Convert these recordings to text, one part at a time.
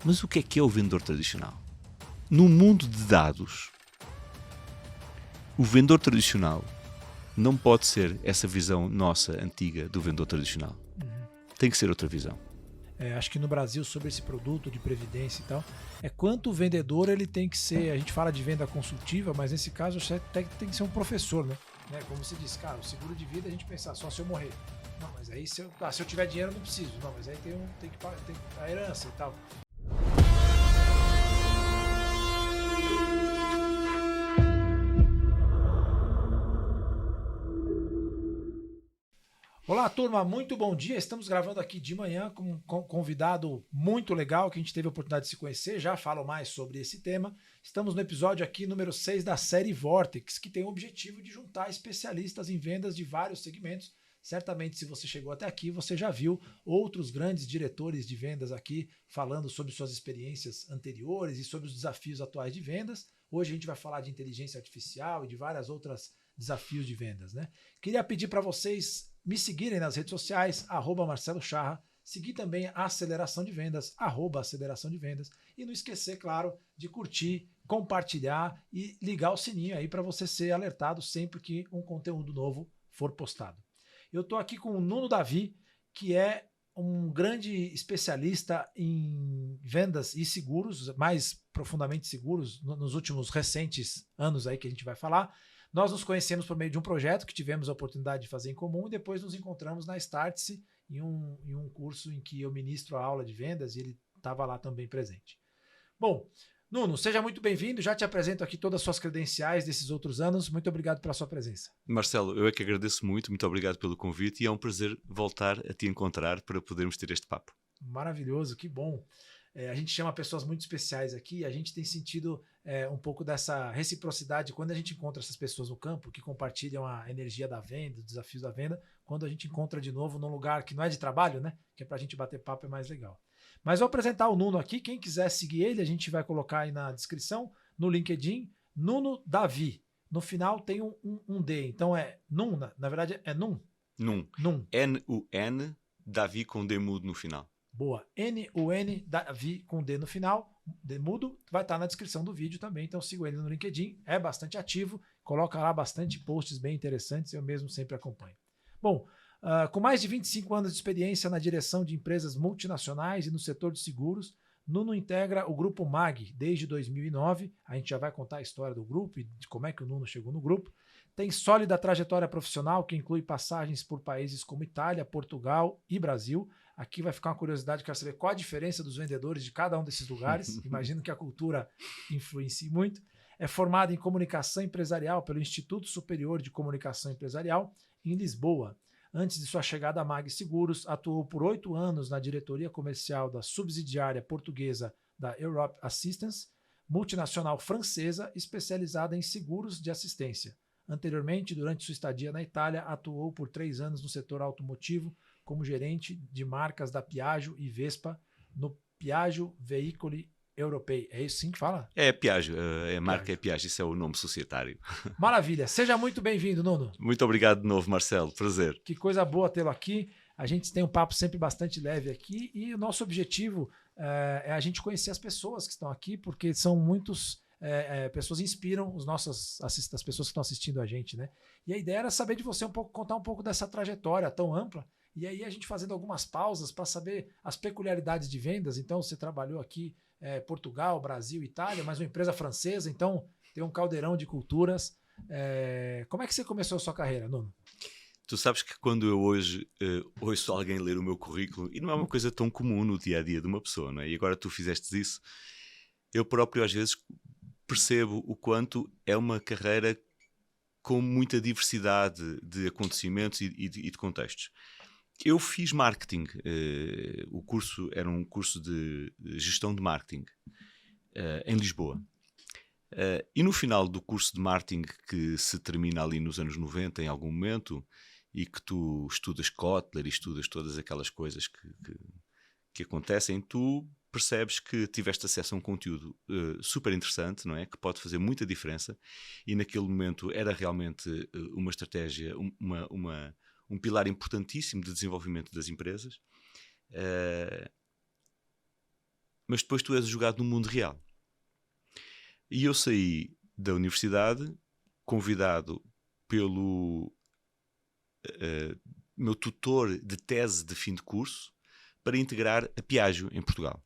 Mas o que é o vendedor tradicional? No mundo de dados, o vendedor tradicional não pode ser essa visão nossa, antiga, do vendedor tradicional. Tem que ser outra visão. Acho que no Brasil, sobre esse produto de previdência e tal, quanto o vendedor ele tem que ser, a gente fala de venda consultiva, mas nesse caso você tem que ser um professor, né? Como você disse, cara, o seguro de vida a gente pensar só se eu morrer. Não, mas aí se eu tiver dinheiro eu não preciso. Não, mas aí tem que pagar a herança e tal. Olá, turma, muito bom dia. Estamos gravando aqui de manhã com um convidado muito legal que a gente teve a oportunidade de se conhecer. Já falo mais sobre esse tema. Estamos no episódio aqui número 6 da série Vortex, que tem o objetivo de juntar especialistas em vendas de vários segmentos. Certamente, se você chegou até aqui, você já viu outros grandes diretores de vendas aqui falando sobre suas experiências anteriores e sobre os desafios atuais de vendas. Hoje a gente vai falar de inteligência artificial e de várias outras desafios de vendas, né? Queria pedir para vocês me seguirem nas redes sociais, @Marcelo Charra, seguir também a Aceleração de Vendas, @Aceleração de Vendas, e não esquecer, claro, de curtir, compartilhar e ligar o sininho aí para você ser alertado sempre que um conteúdo novo for postado. Eu estou aqui com o Nuno Davi, que é um grande especialista em vendas e seguros, mais profundamente seguros, nos últimos recentes anos aí que a gente vai falar. Nós nos conhecemos por meio de um projeto que tivemos a oportunidade de fazer em comum e depois nos encontramos na Startse em um curso em que eu ministro a aula de vendas e ele estava lá também presente. Bom, Nuno, seja muito bem-vindo. Já te apresento aqui todas as suas credenciais desses outros anos. Muito obrigado pela sua presença. Marcelo, eu é que agradeço muito obrigado pelo convite e é um prazer voltar a te encontrar para podermos ter este papo. Maravilhoso, que bom. A gente chama pessoas muito especiais aqui e a gente tem sentido um pouco dessa reciprocidade quando a gente encontra essas pessoas no campo que compartilham a energia da venda, os desafios da venda, quando a gente encontra de novo num lugar que não é de trabalho, né? Que é pra gente bater papo, é mais legal. Mas vou apresentar o Nuno aqui, quem quiser seguir ele, a gente vai colocar aí na descrição, no LinkedIn, Nuno Davi. No final tem um D, então é Num, na verdade é Num. Num. N-U-N, Davi com D mudo no final. Boa. N-U-N, Davi com D no final, D mudo, vai estar na descrição do vídeo também, então siga ele no LinkedIn, é bastante ativo, coloca lá bastante posts bem interessantes, eu mesmo sempre acompanho. Bom, com mais de 25 anos de experiência na direção de empresas multinacionais e no setor de seguros, Nuno integra o Grupo MAG desde 2009, a gente já vai contar a história do grupo e de como é que o Nuno chegou no grupo. Tem sólida trajetória profissional que inclui passagens por países como Itália, Portugal e Brasil. Aqui vai ficar uma curiosidade, quero saber qual a diferença dos vendedores de cada um desses lugares. Imagino que a cultura influencie muito. É formado em comunicação empresarial pelo Instituto Superior de Comunicação Empresarial em Lisboa. Antes de sua chegada à MAG Seguros, atuou por 8 anos na diretoria comercial da subsidiária portuguesa da Europe Assistance, multinacional francesa especializada em seguros de assistência. Anteriormente, durante sua estadia na Itália, atuou por 3 anos no setor automotivo como gerente de marcas da Piaggio e Vespa no Piaggio Veicoli Europei. É isso sim que fala? É Piaggio, a marca é Piaggio, isso é o nome societário. Maravilha, seja muito bem-vindo, Nuno. Muito obrigado de novo, Marcelo, prazer. Que coisa boa tê-lo aqui. A gente tem um papo sempre bastante leve aqui e o nosso objetivo é a gente conhecer as pessoas que estão aqui, porque são muitos... pessoas inspiram as pessoas que estão assistindo a gente, né? E a ideia era saber de você contar um pouco dessa trajetória tão ampla. E aí a gente fazendo algumas pausas para saber as peculiaridades de vendas. Então você trabalhou aqui Portugal, Brasil, Itália, mas uma empresa francesa, então tem um caldeirão de culturas. Como é que você começou a sua carreira, Nuno? Tu sabes que quando eu hoje ouço alguém ler o meu currículo, e não é uma coisa tão comum no dia-a-dia de uma pessoa, não é? E agora tu fizeste isso, eu próprio às vezes percebo o quanto é uma carreira com muita diversidade de acontecimentos e de contextos. Eu fiz marketing, o curso era um curso de gestão de marketing em Lisboa. E no final do curso de marketing, que se termina ali nos anos 90 em algum momento, e que tu estudas Kotler e estudas todas aquelas coisas que acontecem, tu percebes que tiveste acesso a um conteúdo super interessante, não é? Que pode fazer muita diferença, e naquele momento era realmente uma estratégia, um pilar importantíssimo de desenvolvimento das empresas. mas depois tu és jogado no mundo real. E eu saí da universidade convidado pelo meu tutor de tese de fim de curso para integrar a Piaggio em Portugal.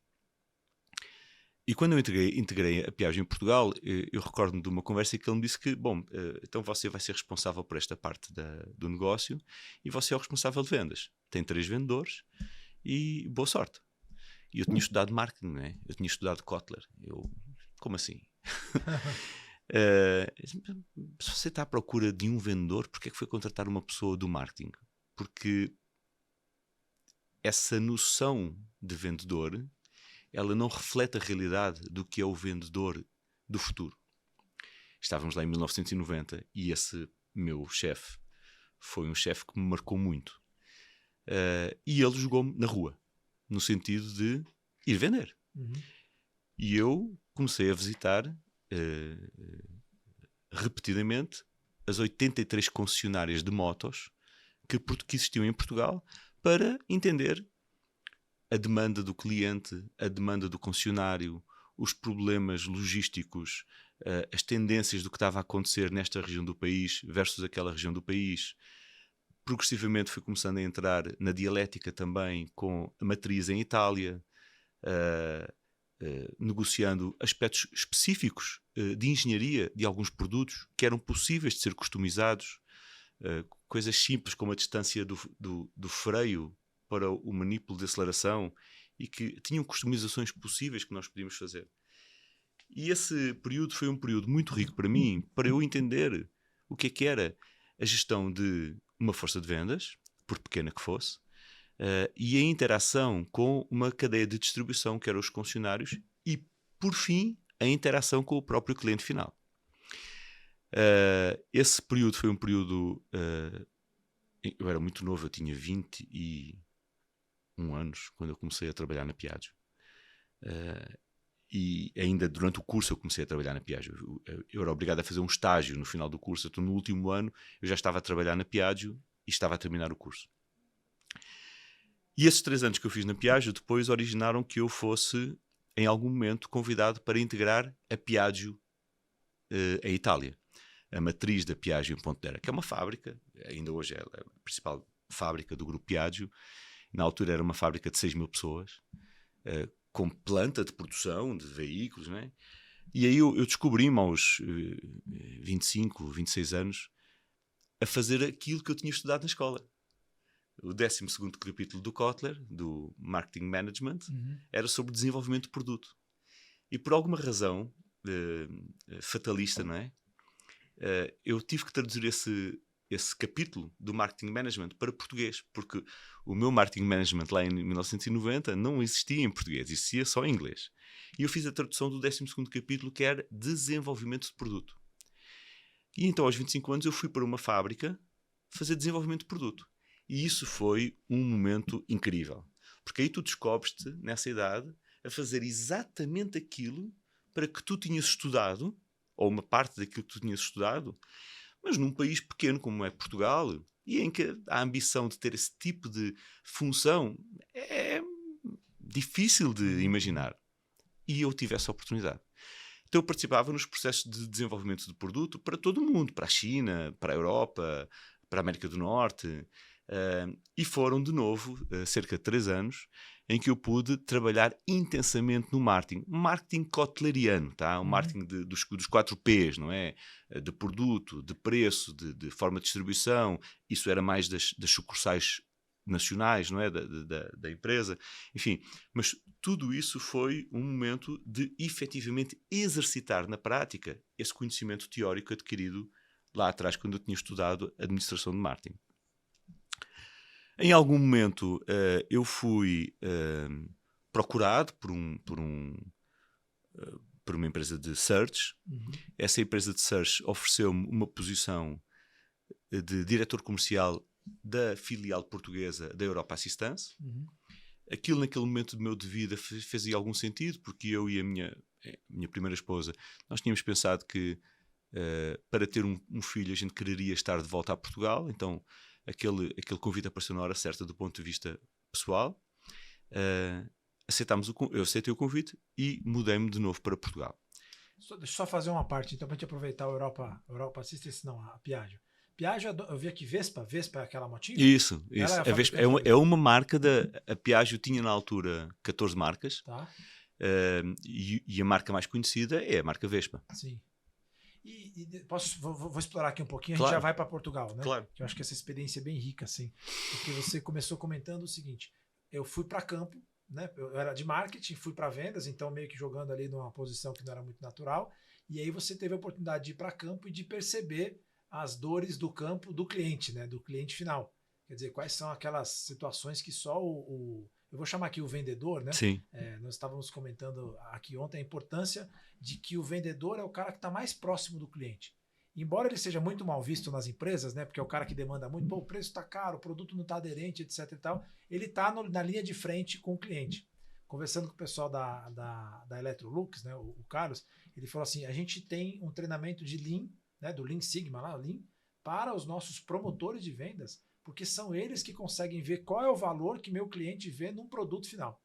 E quando eu integrei a Piaggio em Portugal, eu recordo-me de uma conversa que ele me disse que, bom, então você vai ser responsável por esta parte do negócio e você é o responsável de vendas. Tem 3 vendedores e boa sorte. E eu tinha estudado marketing, não é? Eu tinha estudado Kotler. Como assim? Se você está à procura de um vendedor, porque é que foi contratar uma pessoa do marketing? Porque essa noção de vendedor, ela não reflete a realidade do que é o vendedor do futuro. Estávamos lá em 1990 e esse meu chefe foi um chefe que me marcou muito. E ele jogou-me na rua, no sentido de ir vender. Uhum. E eu comecei a visitar repetidamente as 83 concessionárias de motos que existiam em Portugal para entender a demanda do cliente, a demanda do concessionário, os problemas logísticos, as tendências do que estava a acontecer nesta região do país versus aquela região do país. Progressivamente fui começando a entrar na dialética também com a matriz em Itália, negociando aspectos específicos de engenharia de alguns produtos que eram possíveis de ser customizados, coisas simples como a distância do freio para o manipulo de aceleração e que tinham customizações possíveis que nós podíamos fazer. E esse período foi um período muito rico para mim, para eu entender o que era a gestão de uma força de vendas, por pequena que fosse, e a interação com uma cadeia de distribuição, que eram os concessionários, e, por fim, a interação com o próprio cliente final. Esse período foi um período... eu era muito novo, eu tinha 21 anos quando eu comecei a trabalhar na Piaggio. E ainda durante o curso eu comecei a trabalhar na Piaggio. Eu era obrigado a fazer um estágio no final do curso. Então, no último ano, eu já estava a trabalhar na Piaggio e estava a terminar o curso. E esses 3 anos que eu fiz na Piaggio depois originaram que eu fosse, em algum momento, convidado para integrar a Piaggio em Itália. A matriz da Piaggio em Pontedera, que é uma fábrica, ainda hoje é a principal fábrica do grupo Piaggio. Na altura era uma fábrica de 6.000 pessoas, com planta de produção de veículos, não é? E aí eu descobri-me aos 25, 26 anos a fazer aquilo que eu tinha estudado na escola. O 12º capítulo do Kotler, do Marketing Management, era sobre desenvolvimento de produto. E por alguma razão fatalista, não é? Eu tive que traduzir esse capítulo do Marketing Management para português, porque o meu Marketing Management lá em 1990 não existia em português, existia só em inglês. E eu fiz a tradução do 12º capítulo, que era Desenvolvimento de Produto. E então, aos 25 anos, eu fui para uma fábrica fazer desenvolvimento de produto. E isso foi um momento incrível. Porque aí tu descobres-te, nessa idade, a fazer exatamente aquilo para que tu tinhas estudado, ou uma parte daquilo que tu tinhas estudado, mas num país pequeno como é Portugal, e em que a ambição de ter esse tipo de função é difícil de imaginar. E eu tive essa oportunidade. Então eu participava nos processos de desenvolvimento de produto para todo o mundo, para a China, para a Europa, para a América do Norte. E foram, de novo, cerca de 3 anos, em que eu pude trabalhar intensamente no marketing kotleriano, tá? O marketing dos 4 P's, não é? De produto, de preço, de forma de distribuição. Isso era mais das sucursais nacionais, não é? Da empresa. Enfim, mas tudo isso foi um momento de efetivamente exercitar na prática esse conhecimento teórico adquirido lá atrás, quando eu tinha estudado administração de marketing. Em algum momento eu fui procurado por uma empresa de search. Essa empresa de search ofereceu-me uma posição de diretor comercial da filial portuguesa da Europa Assistance. Aquilo naquele momento do meu de vida fez algum sentido, porque eu e a minha primeira esposa, nós tínhamos pensado que para ter um filho a gente quereria estar de volta a Portugal. Então aquele convite apareceu na hora certa do ponto de vista pessoal. eu aceitei o convite e mudei-me de novo para Portugal. Deixa eu só fazer uma parte, então, para a gente aproveitar o Europa Assistance, não, a Piaggio. Piaggio, eu vi aqui Vespa é aquela motinha? Isso. Ela é a A Vespa fabricante é uma marca a Piaggio tinha na altura 14 marcas, Tá, e a marca mais conhecida é a marca Vespa. sim. Vou explorar aqui um pouquinho, a Claro. gente já vai para Portugal, né? Claro. Que eu acho que essa experiência é bem rica, assim. Porque você começou comentando o seguinte: eu fui para campo, né? Eu era de marketing, fui para vendas, então meio que jogando ali numa posição que não era muito natural. E aí você teve a oportunidade de ir para campo e de perceber as dores do campo do cliente, né? Do cliente final. Quer dizer, quais são aquelas situações que só eu vou chamar aqui o vendedor, né? Sim. Nós estávamos comentando aqui ontem a importância de que o vendedor é o cara que está mais próximo do cliente. Embora ele seja muito mal visto nas empresas, né? Porque é o cara que demanda muito, pô, o preço está caro, o produto não está aderente, etc. e tal, ele está na linha de frente com o cliente. Conversando com o pessoal da Electrolux, né? O Carlos, ele falou assim: a gente tem um treinamento de Lean, né? Do Lean Sigma lá, Lean, para os nossos promotores de vendas, porque são eles que conseguem ver qual é o valor que meu cliente vê num produto final.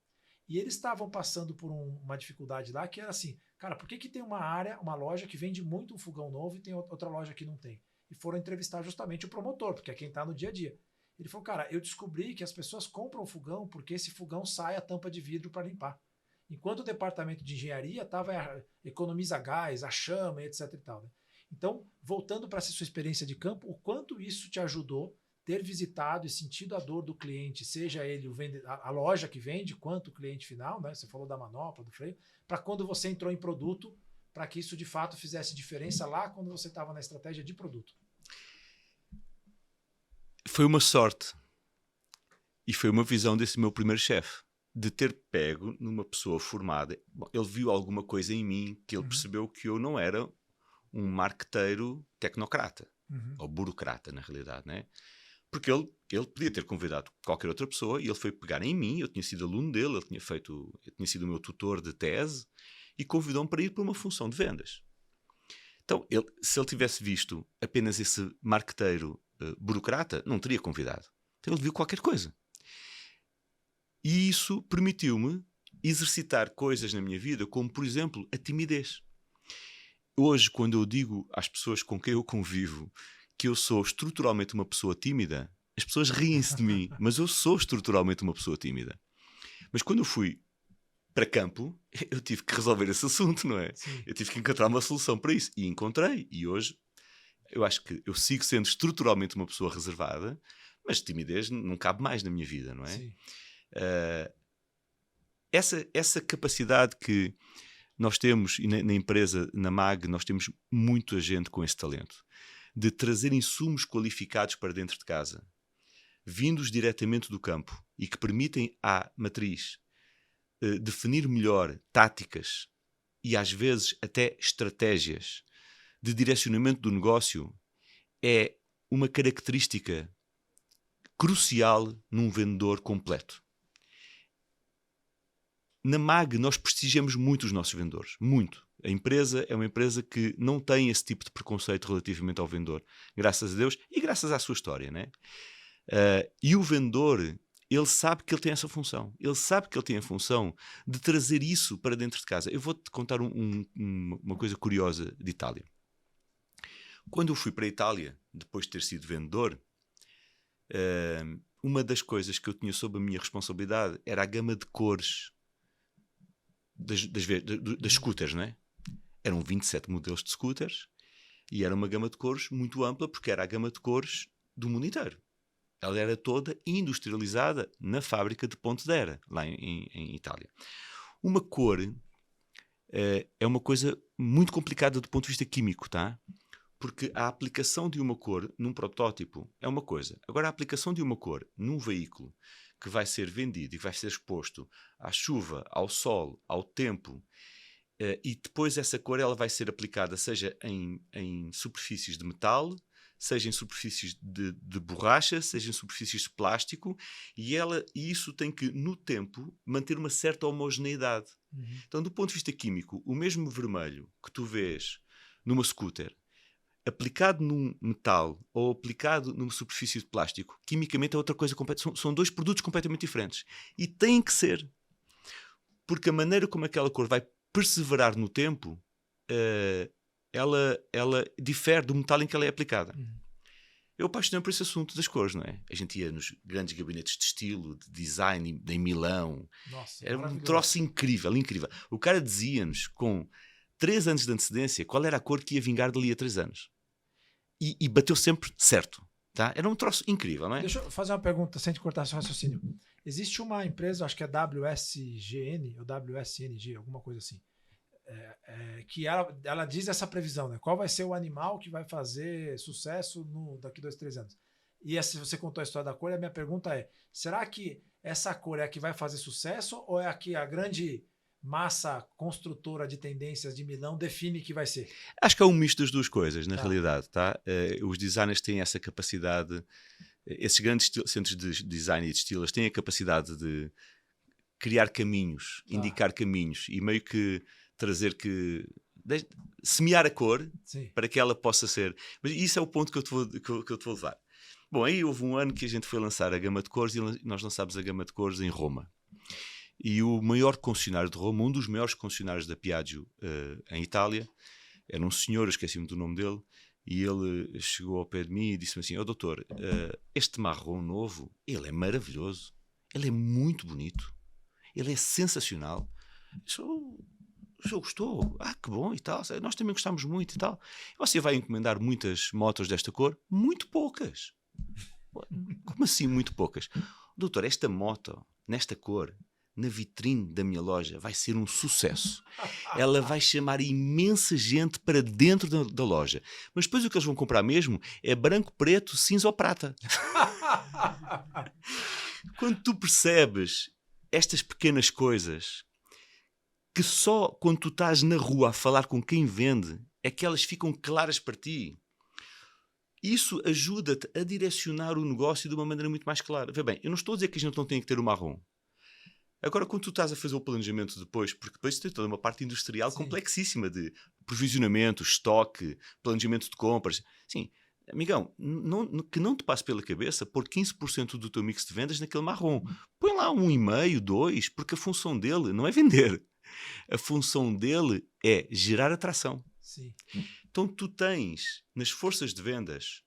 E eles estavam passando por uma dificuldade lá que era assim, cara, por que tem uma loja que vende muito um fogão novo e tem outra loja que não tem? E foram entrevistar justamente o promotor, porque é quem está no dia a dia. Ele falou, cara, eu descobri que as pessoas compram o fogão porque esse fogão sai a tampa de vidro para limpar. Enquanto o departamento de engenharia economiza gás, a chama, etc. e tal, né? Então, voltando para essa sua experiência de campo, o quanto isso te ajudou ter visitado e sentido a dor do cliente, seja ele a loja que vende, quanto o cliente final, né? Você falou da manopla, do freio, para quando você entrou em produto, para que isso de fato fizesse diferença lá quando você estava na estratégia de produto. Foi uma sorte e foi uma visão desse meu primeiro chefe, de ter pego numa pessoa formada. Bom, ele viu alguma coisa em mim que ele percebeu que eu não era um marqueteiro tecnocrata, ou burocrata na realidade, né? Porque ele podia ter convidado qualquer outra pessoa e ele foi pegar em mim. Eu tinha sido aluno dele, ele tinha sido o meu tutor de tese e convidou-me para ir para uma função de vendas. Então, se ele tivesse visto apenas esse marqueteiro burocrata, não teria convidado. Então ele viu qualquer coisa. E isso permitiu-me exercitar coisas na minha vida, como, por exemplo, a timidez. Hoje, quando eu digo às pessoas com quem eu convivo que eu sou estruturalmente uma pessoa tímida, as pessoas riem-se de mim, mas eu sou estruturalmente uma pessoa tímida. Mas quando eu fui para campo, eu tive que resolver esse assunto, não é? Sim. Eu tive que encontrar uma solução para isso. E encontrei. E hoje, eu acho que eu sigo sendo estruturalmente uma pessoa reservada, mas timidez não cabe mais na minha vida, não é? Sim. Essa capacidade que nós temos, e na empresa, na MAG, nós temos muita gente com esse talento, de trazer insumos qualificados para dentro de casa, vindos diretamente do campo e que permitem à matriz definir melhor táticas e às vezes até estratégias de direcionamento do negócio, é uma característica crucial num vendedor completo. Na MAG nós prestigiamos muito os nossos vendedores, muito. A empresa é uma empresa que não tem esse tipo de preconceito relativamente ao vendedor, graças a Deus e graças à sua história, né? E o vendedor, ele sabe que ele tem essa função. Ele sabe que ele tem a função de trazer isso para dentro de casa. Eu vou-te contar uma coisa curiosa de Itália. Quando eu fui para a Itália, depois de ter sido vendedor, uma das coisas que eu tinha sob a minha responsabilidade era a gama de cores das scooters, não é? Eram 27 modelos de scooters e era uma gama de cores muito ampla, porque era a gama de cores do mundo inteiro. Ela era toda industrializada na fábrica de Pontedera, lá em Itália. Uma cor é uma coisa muito complicada do ponto de vista químico, tá? Porque a aplicação de uma cor num protótipo é uma coisa. Agora, a aplicação de uma cor num veículo que vai ser vendido e vai ser exposto à chuva, ao sol, ao tempo, e depois essa cor ela vai ser aplicada seja em superfícies de metal, seja em superfícies de borracha, seja em superfícies de plástico, e isso tem que, no tempo, manter uma certa homogeneidade. Então, do ponto de vista químico, o mesmo vermelho que tu vês numa scooter, aplicado num metal ou aplicado numa superfície de plástico, quimicamente é outra coisa. São dois produtos completamente diferentes. E têm que ser. porque a maneira como aquela cor vai perseverar no tempo, ela difere do metal em que ela é aplicada. Eu apaixonei por esse assunto das cores, não é? A gente ia nos grandes gabinetes de estilo, de design em Milão. Nossa, era um troço incrível, incrível. O cara dizia-nos com 3 anos de antecedência qual era a cor que ia vingar dali a 3 anos. E bateu sempre certo. Tá? Era um troço incrível, não é? Deixa eu fazer uma pergunta, sem te cortar seu raciocínio. Existe uma empresa, acho que é WSGN ou WSNG, alguma coisa assim, que ela diz essa previsão, né? Qual vai ser o animal que vai fazer sucesso daqui 2, 3 anos? E se você contou a história da cor, a minha pergunta é, será que essa cor é a que vai fazer sucesso ou é a que a grande massa construtora de tendências de Milão define que vai ser? Acho que é um misto das duas coisas, na realidade. Tá? Os designers têm essa capacidade, esses grandes centros de design e de estilo têm a capacidade de criar caminhos, indicar caminhos e meio que trazer semear a cor. Sim. Para que ela possa ser. Mas isso é o ponto que eu te vou levar. Bom, aí houve um ano que a gente foi lançar a gama de cores e nós lançámos a gama de cores em Roma. E o maior concessionário de Roma, um dos maiores concessionários da Piaggio em Itália, era um senhor, eu esqueci-me do nome dele, e ele chegou ao pé de mim e disse-me assim: doutor, este marrom novo, ele é maravilhoso, ele é muito bonito, ele é sensacional. O senhor gostou? Que bom e tal. Nós também gostamos muito e tal. Você vai encomendar muitas motos desta cor? Muito poucas. Como assim muito poucas? Doutor, esta moto, nesta cor, na vitrine da minha loja, vai ser um sucesso. Ela vai chamar imensa gente para dentro da loja. Mas depois o que eles vão comprar mesmo é branco, preto, cinza ou prata. Quando tu percebes estas pequenas coisas, que só quando tu estás na rua a falar com quem vende é que elas ficam claras para ti. Isso ajuda-te a direcionar o negócio de uma maneira muito mais clara. Vê bem, eu não estou a dizer que a gente não tem que ter o marrom. Agora, quando tu estás a fazer o planejamento depois, porque depois tem toda uma parte industrial complexíssima de provisionamento, estoque, planejamento de compras. Sim, amigão, que não te passe pela cabeça pôr 15% do teu mix de vendas naquele marrom. Põe lá 1,5%, 2%, porque a função dele não é vender. A função dele é gerar atração. Sim. Então tu tens nas forças de vendas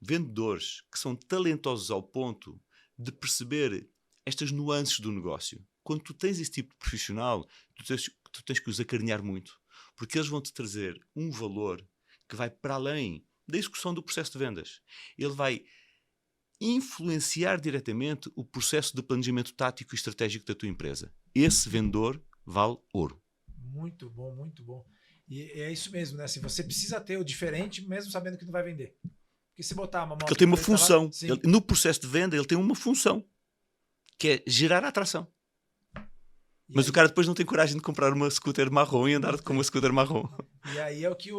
vendedores que são talentosos ao ponto de perceber estas nuances do negócio. Quando tu tens esse tipo de profissional, tu tens que os acarinhar muito, porque eles vão te trazer um valor que vai para além da execução do processo de vendas. Ele vai influenciar diretamente o processo de planejamento tático e estratégico da tua empresa. Esse vendedor vale ouro. Muito bom, muito bom. E é isso mesmo, né? Se você precisa ter o diferente, mesmo sabendo que não vai vender. Porque se botar uma moto... Porque ele tem uma função. No processo de venda, ele tem uma função, que é gerar a atração. Mas o cara depois não tem coragem de comprar uma scooter marrom e andar com uma scooter marrom. E aí é o que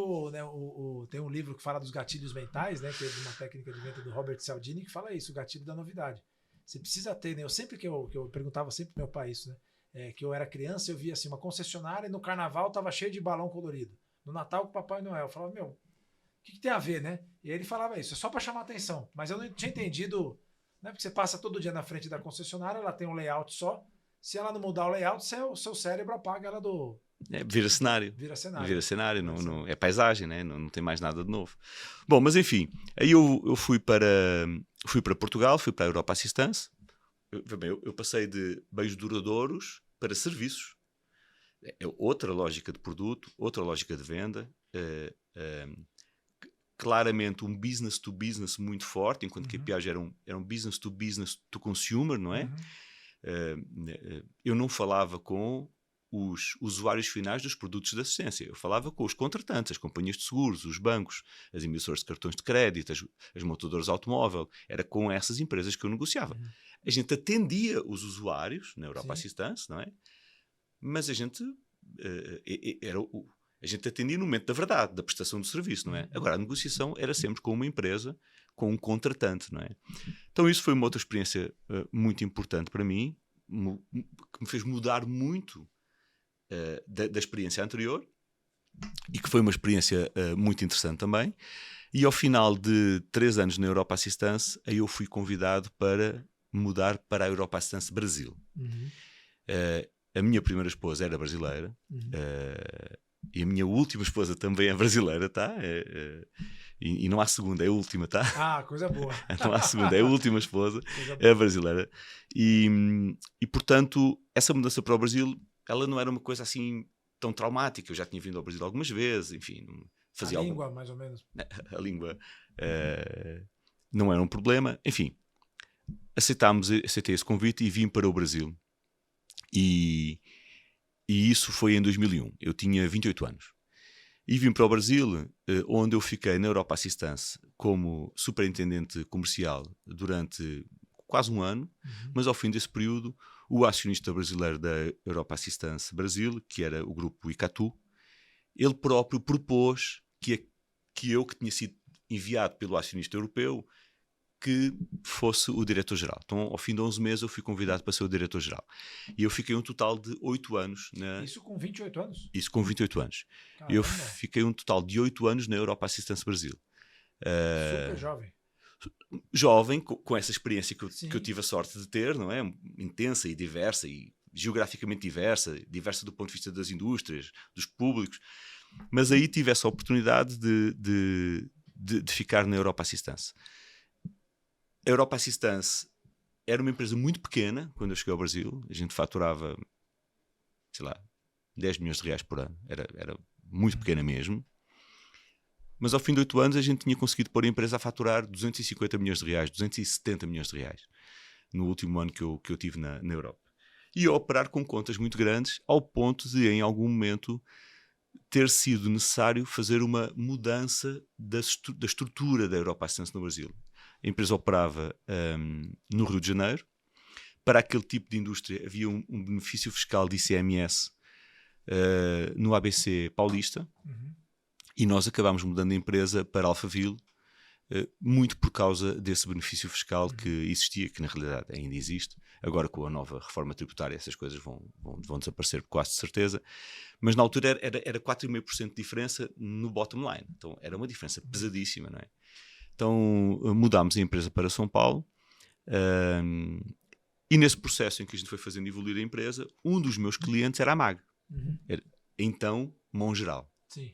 tem um livro que fala dos gatilhos mentais, né? Que é de uma técnica de venda do Robert Cialdini, que fala isso, o gatilho da novidade. Você precisa ter, né? Eu sempre que eu perguntava sempre pro meu pai isso, né? Que eu era criança, eu via assim, uma concessionária e no carnaval tava cheio de balão colorido. No Natal com o Papai Noel. Eu falava, o que tem a ver, né? E aí ele falava isso, é só para chamar atenção. Mas eu não tinha entendido, né? Porque você passa todo dia na frente da concessionária, ela tem um layout só. Se ela não mudar o layout, o seu cérebro apaga ela do... Vira cenário. Vira cenário, não, é paisagem, né? Não tem mais nada de novo. Bom, mas enfim, aí eu fui para Portugal, fui para a Europa Assistance. Eu passei de bens duradouros para serviços. É outra lógica de produto, outra lógica de venda. Claramente um business to business muito forte, enquanto que a Piaggio era um business to consumer, não é? Eu não falava com os usuários finais dos produtos de assistência. Eu falava com os contratantes, as companhias de seguros, os bancos, as emissoras de cartões de crédito, as montadoras de automóvel. Era com essas empresas que eu negociava. A gente atendia os usuários na Europa Assistance, não é? Mas a gente atendia no momento da verdade, da prestação do serviço, não é? Agora, a negociação era sempre com uma empresa, com um contratante, não é? Então isso foi uma outra experiência muito importante para mim, que me fez mudar muito da experiência anterior e que foi uma experiência muito interessante também. E ao final de 3 anos na Europa Assistance, aí eu fui convidado para mudar para a Europa Assistance Brasil. a minha primeira esposa era brasileira, e a minha última esposa também é brasileira, tá? E não há segunda, é a última, tá? Ah, coisa boa. Não há segunda, é a última esposa, é brasileira. E portanto, essa mudança para o Brasil, ela não era uma coisa assim tão traumática. Eu já tinha vindo ao Brasil algumas vezes, enfim, fazia a língua, mais ou menos. A língua não era um problema. Enfim, aceitei esse convite e vim para o Brasil. E isso foi em 2001. Eu tinha 28 anos. E vim para o Brasil, onde eu fiquei na Europa Assistance como superintendente comercial durante quase um ano, mas ao fim desse período, o acionista brasileiro da Europa Assistance Brasil, que era o grupo Icatu, ele próprio propôs que eu, que tinha sido enviado pelo acionista europeu, que fosse o diretor-geral. Então, ao fim de 11 meses, eu fui convidado para ser o diretor-geral. E eu fiquei um total de 8 anos. Isso com 28 anos? Isso com 28 anos. Caramba. Eu fiquei um total de 8 anos na Europa Assistance Brasil. Super jovem. Jovem, com essa experiência que eu tive a sorte de ter, não é? Intensa e diversa, e geograficamente diversa do ponto de vista das indústrias, dos públicos. Mas aí tive essa oportunidade de ficar na Europa Assistance. A Europa Assistance era uma empresa muito pequena quando eu cheguei ao Brasil. A gente faturava, sei lá, 10 milhões de reais por ano. Era muito pequena mesmo. Mas ao fim de 8 anos a gente tinha conseguido pôr a empresa a faturar 250 milhões de reais, 270 milhões de reais, no último ano que eu tive na Europa. E a operar com contas muito grandes, ao ponto de, em algum momento, ter sido necessário fazer uma mudança da estrutura da Europa Assistance no Brasil. A empresa operava no Rio de Janeiro. Para aquele tipo de indústria havia um benefício fiscal de ICMS no ABC Paulista. E nós acabámos mudando a empresa para Alphaville, muito por causa desse benefício fiscal que existia, que na realidade ainda existe. Agora, com a nova reforma tributária, essas coisas vão desaparecer quase de certeza. Mas na altura era 4,5% de diferença no bottom line. Então era uma diferença pesadíssima, não é? Então mudámos a empresa para São Paulo. E nesse processo em que a gente foi fazendo evoluir a empresa, um dos meus clientes era a MAG. Era, então, Mongeral. Sim.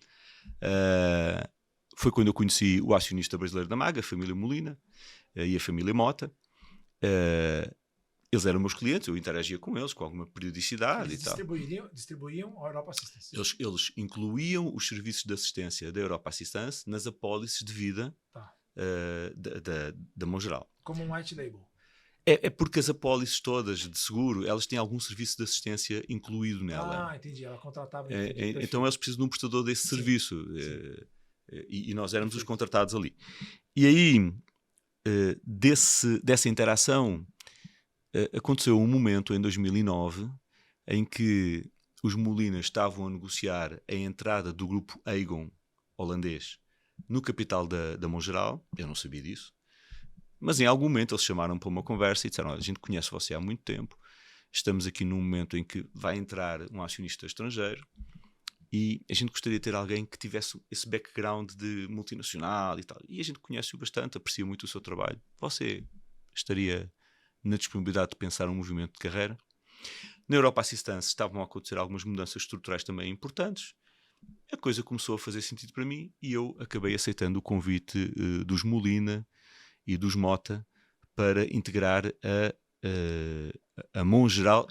Foi quando eu conheci o acionista brasileiro da MAG, a família Molina e a família Mota. Eles eram meus clientes, eu interagia com eles com alguma periodicidade. Eles distribuíam a Europa Assistance. Eles incluíam os serviços de assistência da Europa Assistance nas apólices de vida da Mongeral. Como um white label. É porque as apólices todas de seguro, elas têm algum serviço de assistência incluído nela. Ah, entendi. Ela contratava. Então eles precisam de um prestador desse serviço. Sim. E nós éramos os contratados ali. E aí, dessa interação, aconteceu um momento em 2009 em que os Molinas estavam a negociar a entrada do grupo Aegon holandês no capital da Mongeral. Eu não sabia disso. Mas em algum momento eles chamaram para uma conversa e disseram: olha, a gente conhece você há muito tempo, estamos aqui num momento em que vai entrar um acionista estrangeiro e a gente gostaria de ter alguém que tivesse esse background de multinacional e tal. E a gente conhece-o bastante, aprecia muito o seu trabalho. Você estaria na disponibilidade de pensar um movimento de carreira? Na Europa Assistance estavam a acontecer algumas mudanças estruturais também importantes. A coisa começou a fazer sentido para mim e eu acabei aceitando o convite dos Molina e dos Mota para integrar a Mongeral,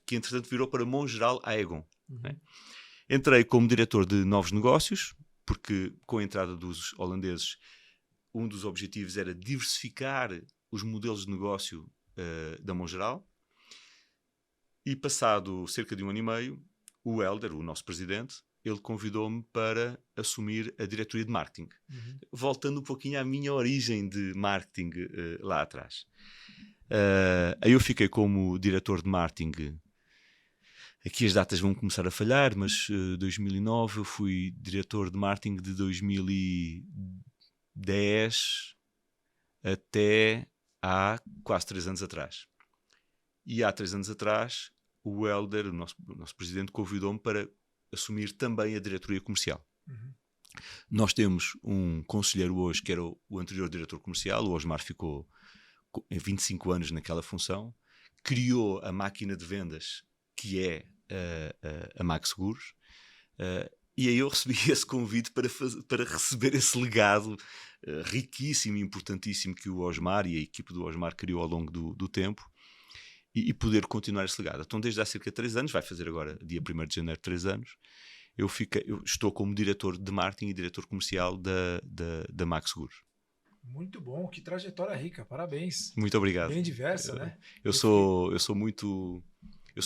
que entretanto virou para Mongeral Aegon. Né? Entrei como diretor de novos negócios, porque com a entrada dos holandeses, um dos objetivos era diversificar os modelos de negócio da Mongeral. E passado cerca de um ano e meio, o Helder, o nosso presidente, ele convidou-me para assumir a diretoria de marketing. Voltando um pouquinho à minha origem de marketing lá atrás. Aí eu fiquei como diretor de marketing. Aqui as datas vão começar a falhar, mas 2009 eu fui diretor de marketing de 2010 até há quase 3 anos atrás. E há 3 anos atrás, o Helder, o nosso presidente, convidou-me para assumir também a diretoria comercial. Nós temos um conselheiro hoje, que era o anterior diretor comercial, o Osmar ficou 25 anos naquela função, criou a máquina de vendas, que é a Max Seguros, e aí eu recebi esse convite para receber esse legado riquíssimo e importantíssimo que o Osmar e a equipe do Osmar criou ao longo do tempo, e poder continuar esse legado. Então, desde há cerca de 3 anos, vai fazer agora, dia 1º de janeiro, 3 anos, eu estou como diretor de marketing e diretor comercial da Max Seguros. Muito bom, que trajetória rica, parabéns. Muito obrigado. Bem diversa, né? Eu sou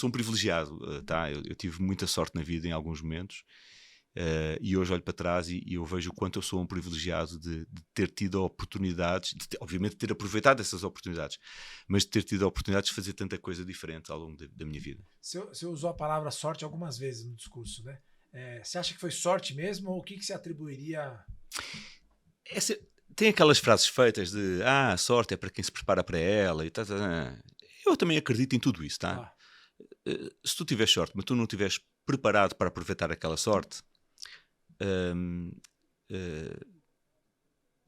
um privilegiado, tá? Eu tive muita sorte na vida em alguns momentos, e hoje olho para trás e eu vejo o quanto eu sou um privilegiado de ter tido oportunidades, obviamente ter aproveitado essas oportunidades, mas de ter tido oportunidades de fazer tanta coisa diferente ao longo da minha vida. Você usou a palavra sorte algumas vezes no discurso, né? Você acha que foi sorte mesmo ou o que você atribuiria? Tem aquelas frases feitas de sorte é para quem se prepara para ela e tal. Eu também acredito em tudo isso, tá? Se tu tiveres sorte, mas tu não estiveres preparado para aproveitar aquela sorte,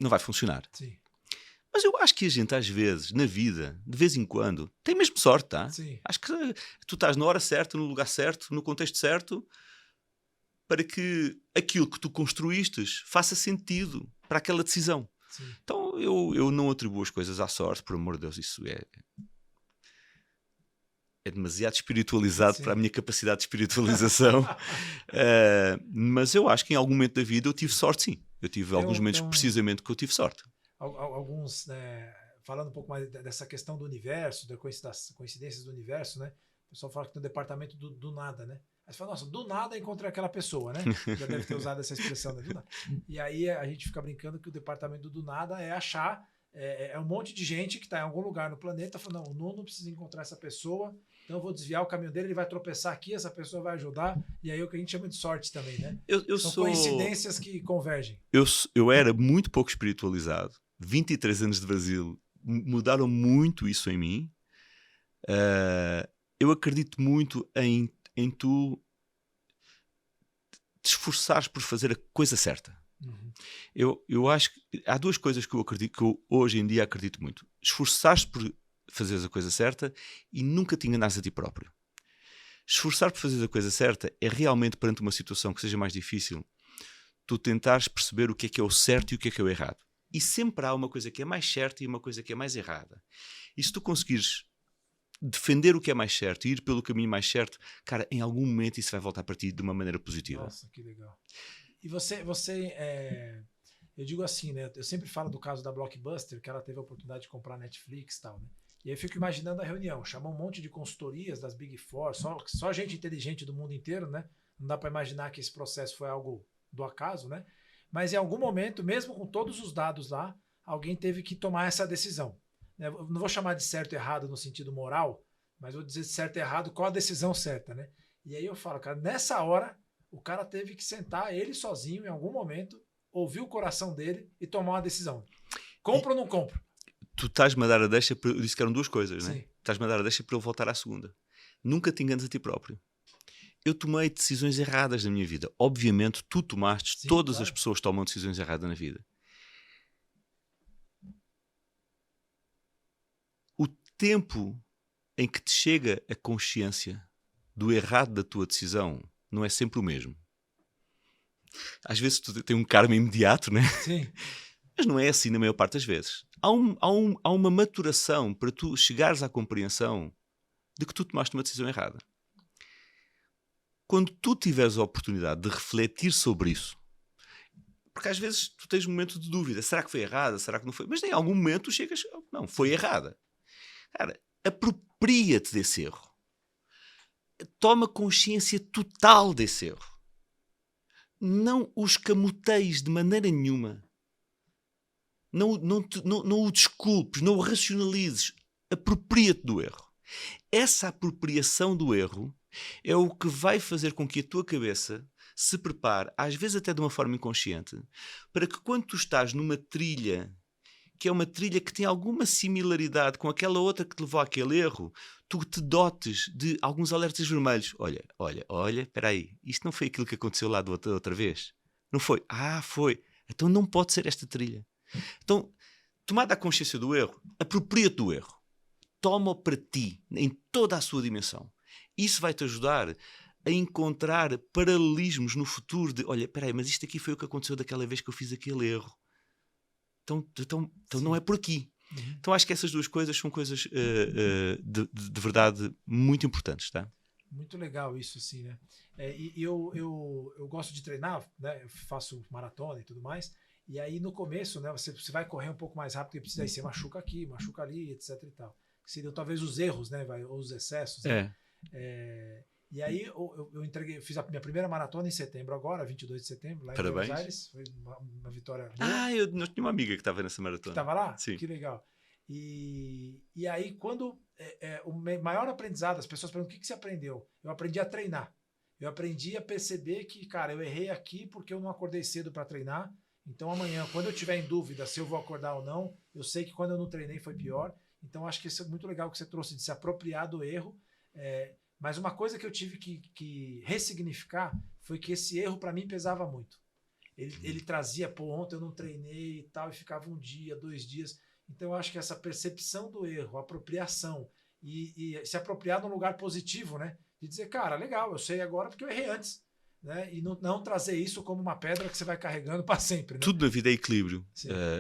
não vai funcionar. Sim. Mas eu acho que a gente, às vezes, na vida, de vez em quando, tem mesmo sorte, tá? Sim. Acho que tu estás na hora certa, no lugar certo, no contexto certo, para que aquilo que tu construíste faça sentido para aquela decisão. Sim. Então eu não atribuo as coisas à sorte, por amor de Deus, isso é demasiado espiritualizado. Sim. Para a minha capacidade de espiritualização. Mas eu acho que em algum momento da vida eu tive sorte, sim. Eu tive alguns momentos precisamente que eu tive sorte. Alguns, falando um pouco mais dessa questão do universo, das coincidências do universo, né? O pessoal fala que tem um departamento do nada, né? Aí você fala, nossa, do nada encontrei aquela pessoa, né? Já deve ter usado essa expressão, né? Do nada. E aí a gente fica brincando que o departamento do nada é achar, um monte de gente que está em algum lugar no planeta falando, não, o Nuno precisa encontrar essa pessoa, então eu vou desviar o caminho dele, ele vai tropeçar aqui, essa pessoa vai ajudar, e aí é o que a gente chama de sorte também, né? São coincidências que convergem. Eu era muito pouco espiritualizado, 23 anos de Brasil mudaram muito isso em mim. Eu acredito muito em tu te esforçares por fazer a coisa certa. Uhum. Eu acho que há 2 coisas que eu acredito, que eu hoje em dia acredito muito: esforçar-te por fazeres a coisa certa e nunca te enganares a ti próprio. Esforçar por fazeres a coisa certa é realmente, perante uma situação que seja mais difícil, tu tentares perceber o que é o certo e o que é o errado. E sempre há uma coisa que é mais certa e uma coisa que é mais errada. E se tu conseguires defender o que é mais certo e ir pelo caminho mais certo, cara, em algum momento isso vai voltar para ti de uma maneira positiva. Nossa, que legal. E eu digo assim, né? Eu sempre falo do caso da Blockbuster, que ela teve a oportunidade de comprar Netflix e tal, né? E aí eu fico imaginando a reunião, chamou um monte de consultorias das Big Four, só gente inteligente do mundo inteiro, né? Não dá para imaginar que esse processo foi algo do acaso, né? Mas em algum momento, mesmo com todos os dados lá, alguém teve que tomar essa decisão. Eu não vou chamar de certo e errado no sentido moral, mas vou dizer de certo e errado, qual a decisão certa, né? E aí eu falo, cara, nessa hora, o cara teve que sentar ele sozinho em algum momento, ouvir o coração dele e tomar uma decisão. Compro ou não compro? Tu estás-me a dar a deixa, eu disse que eram 2 coisas, Sim. né? Estás-me a dar a deixa para eu voltar à segunda. Nunca te enganes a ti próprio. Eu tomei decisões erradas na minha vida. Obviamente, tu tomaste, sim, todas as pessoas tomam decisões erradas na vida. O tempo em que te chega a consciência do errado da tua decisão não é sempre o mesmo. Às vezes tu tens um karma imediato, né? Sim. Mas não é assim na maior parte das vezes. Há uma maturação para tu chegares à compreensão de que tu tomaste uma decisão errada. Quando tu tiveres a oportunidade de refletir sobre isso, porque às vezes tu tens um momento de dúvida, será que foi errada, será que não foi? Mas em algum momento tu chegas, não, foi errada. Cara, apropria-te desse erro. Toma consciência total desse erro. Não o escamoteis de maneira nenhuma. Não o desculpes, não o racionalizes. Apropria-te do erro. Essa apropriação do erro é o que vai fazer com que a tua cabeça se prepare, às vezes até de uma forma inconsciente, para que quando tu estás numa trilha, que é uma trilha que tem alguma similaridade com aquela outra que te levou àquele erro, tu te dotes de alguns alertas vermelhos. Olha, espera aí, isto não foi aquilo que aconteceu lá da outra vez? Não foi? Foi. Então não pode ser esta trilha. Então, tomada a consciência do erro, apropria-te do erro. Toma-o para ti, em toda a sua dimensão. Isso vai-te ajudar a encontrar paralelismos no futuro de, olha, espera aí, mas isto aqui foi o que aconteceu daquela vez que eu fiz aquele erro. Então não é por aqui. Então acho que essas duas coisas são coisas de verdade muito importantes, tá? Muito legal isso, assim, né? Eu gosto de treinar, né? Eu faço maratona e tudo mais. E aí no começo, né? Você vai correr um pouco mais rápido porque precisa, aí você machuca aqui, machuca ali, etc e tal. Que seriam talvez os erros, né? Ou os excessos, né? E aí eu fiz a minha primeira maratona em setembro agora, 22 de setembro, lá em Buenos Aires. Foi uma vitória boa. Eu tinha uma amiga que estava nessa maratona. Que estava lá? Sim. Que legal. E aí, quando o maior aprendizado, as pessoas perguntam: o que você aprendeu? Eu aprendi a treinar. Eu aprendi a perceber que, cara, eu errei aqui porque eu não acordei cedo para treinar. Então, amanhã, quando eu tiver em dúvida se eu vou acordar ou não, eu sei que quando eu não treinei foi pior. Então, acho que isso é muito legal que você trouxe de se apropriar do erro. Mas uma coisa que eu tive que ressignificar foi que esse erro, para mim, pesava muito. Ele trazia, ontem eu não treinei e tal, e ficava 1 dia, 2 dias. Então, eu acho que essa percepção do erro, apropriação, e se apropriar num lugar positivo, né? De dizer, cara, legal, eu sei agora porque eu errei antes. Né? E não trazer isso como uma pedra que você vai carregando para sempre. Né? Tudo na vida é equilíbrio.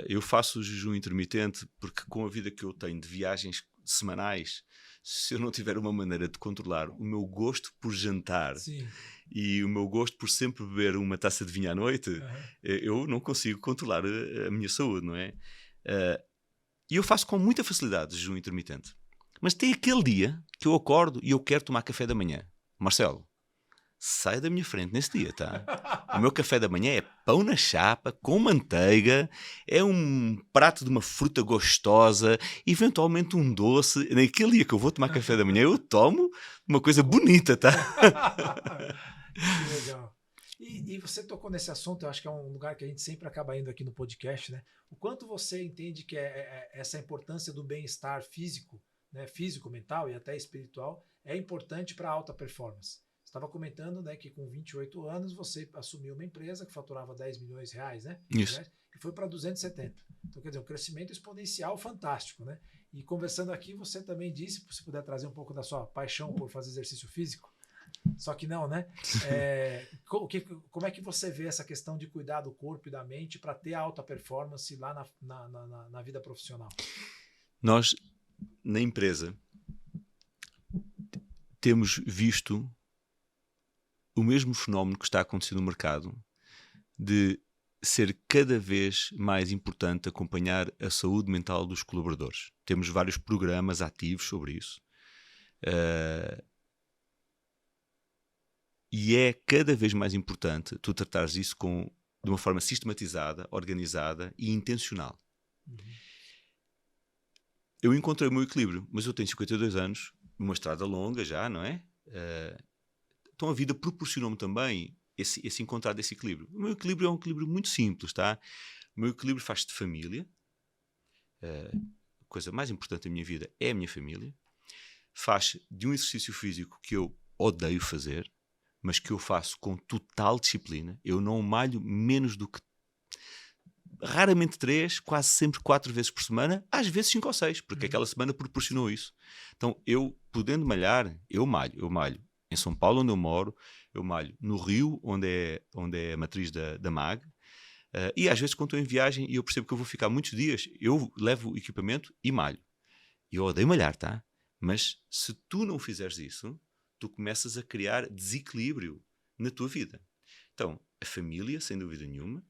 Eu faço o jejum intermitente porque com a vida que eu tenho de viagens semanais, se eu não tiver uma maneira de controlar o meu gosto por jantar e o meu gosto por sempre beber uma taça de vinho à noite, eu não consigo controlar a minha saúde, não é? E eu faço com muita facilidade jejum intermitente. Mas tem aquele dia que eu acordo e eu quero tomar café da manhã. Marcelo, sai da minha frente nesse dia, tá? O meu café da manhã é pão na chapa, com manteiga, é um prato de uma fruta gostosa, eventualmente um doce. Naquele dia que eu vou tomar café da manhã, eu tomo uma coisa bonita, tá? Que legal. E você tocou nesse assunto, eu acho que é um lugar que a gente sempre acaba indo aqui no podcast, né? O quanto você entende que essa importância do bem-estar físico, né? Físico, mental e até espiritual, é importante para a alta performance. Você estava comentando, né, que com 28 anos você assumiu uma empresa que faturava 10 milhões de reais, né? Isso. E foi para 270. Então, quer dizer, um crescimento exponencial fantástico, né? E conversando aqui, você também disse, se puder trazer um pouco da sua paixão por fazer exercício físico, só que não, né? Como é que você vê essa questão de cuidar do corpo e da mente para ter alta performance lá na vida profissional? Nós, na empresa, temos visto o mesmo fenómeno que está acontecendo no mercado de ser cada vez mais importante acompanhar a saúde mental dos colaboradores. Temos vários programas ativos sobre isso. E é cada vez mais importante tu tratares isso de uma forma sistematizada, organizada e intencional. Eu encontrei o meu equilíbrio, mas eu tenho 52 anos, uma estrada longa já, não é? Então a vida proporcionou-me também esse encontrar desse equilíbrio. O meu equilíbrio é um equilíbrio muito simples, tá? O meu equilíbrio faz de família. A coisa mais importante da minha vida é a minha família. Faz de um exercício físico que eu odeio fazer, mas que eu faço com total disciplina. Eu não malho menos do que raramente 3, quase sempre 4 vezes por semana, às vezes 5 ou 6, porque aquela semana proporcionou isso. Então, eu, podendo malhar, eu malho. Em São Paulo, onde eu moro, eu malho no Rio, onde é a matriz da MAG, e às vezes quando estou em viagem e eu percebo que eu vou ficar muitos dias, eu levo o equipamento e malho. E eu odeio malhar, tá? Mas se tu não fizeres isso, tu começas a criar desequilíbrio na tua vida. Então, a família, sem dúvida nenhuma,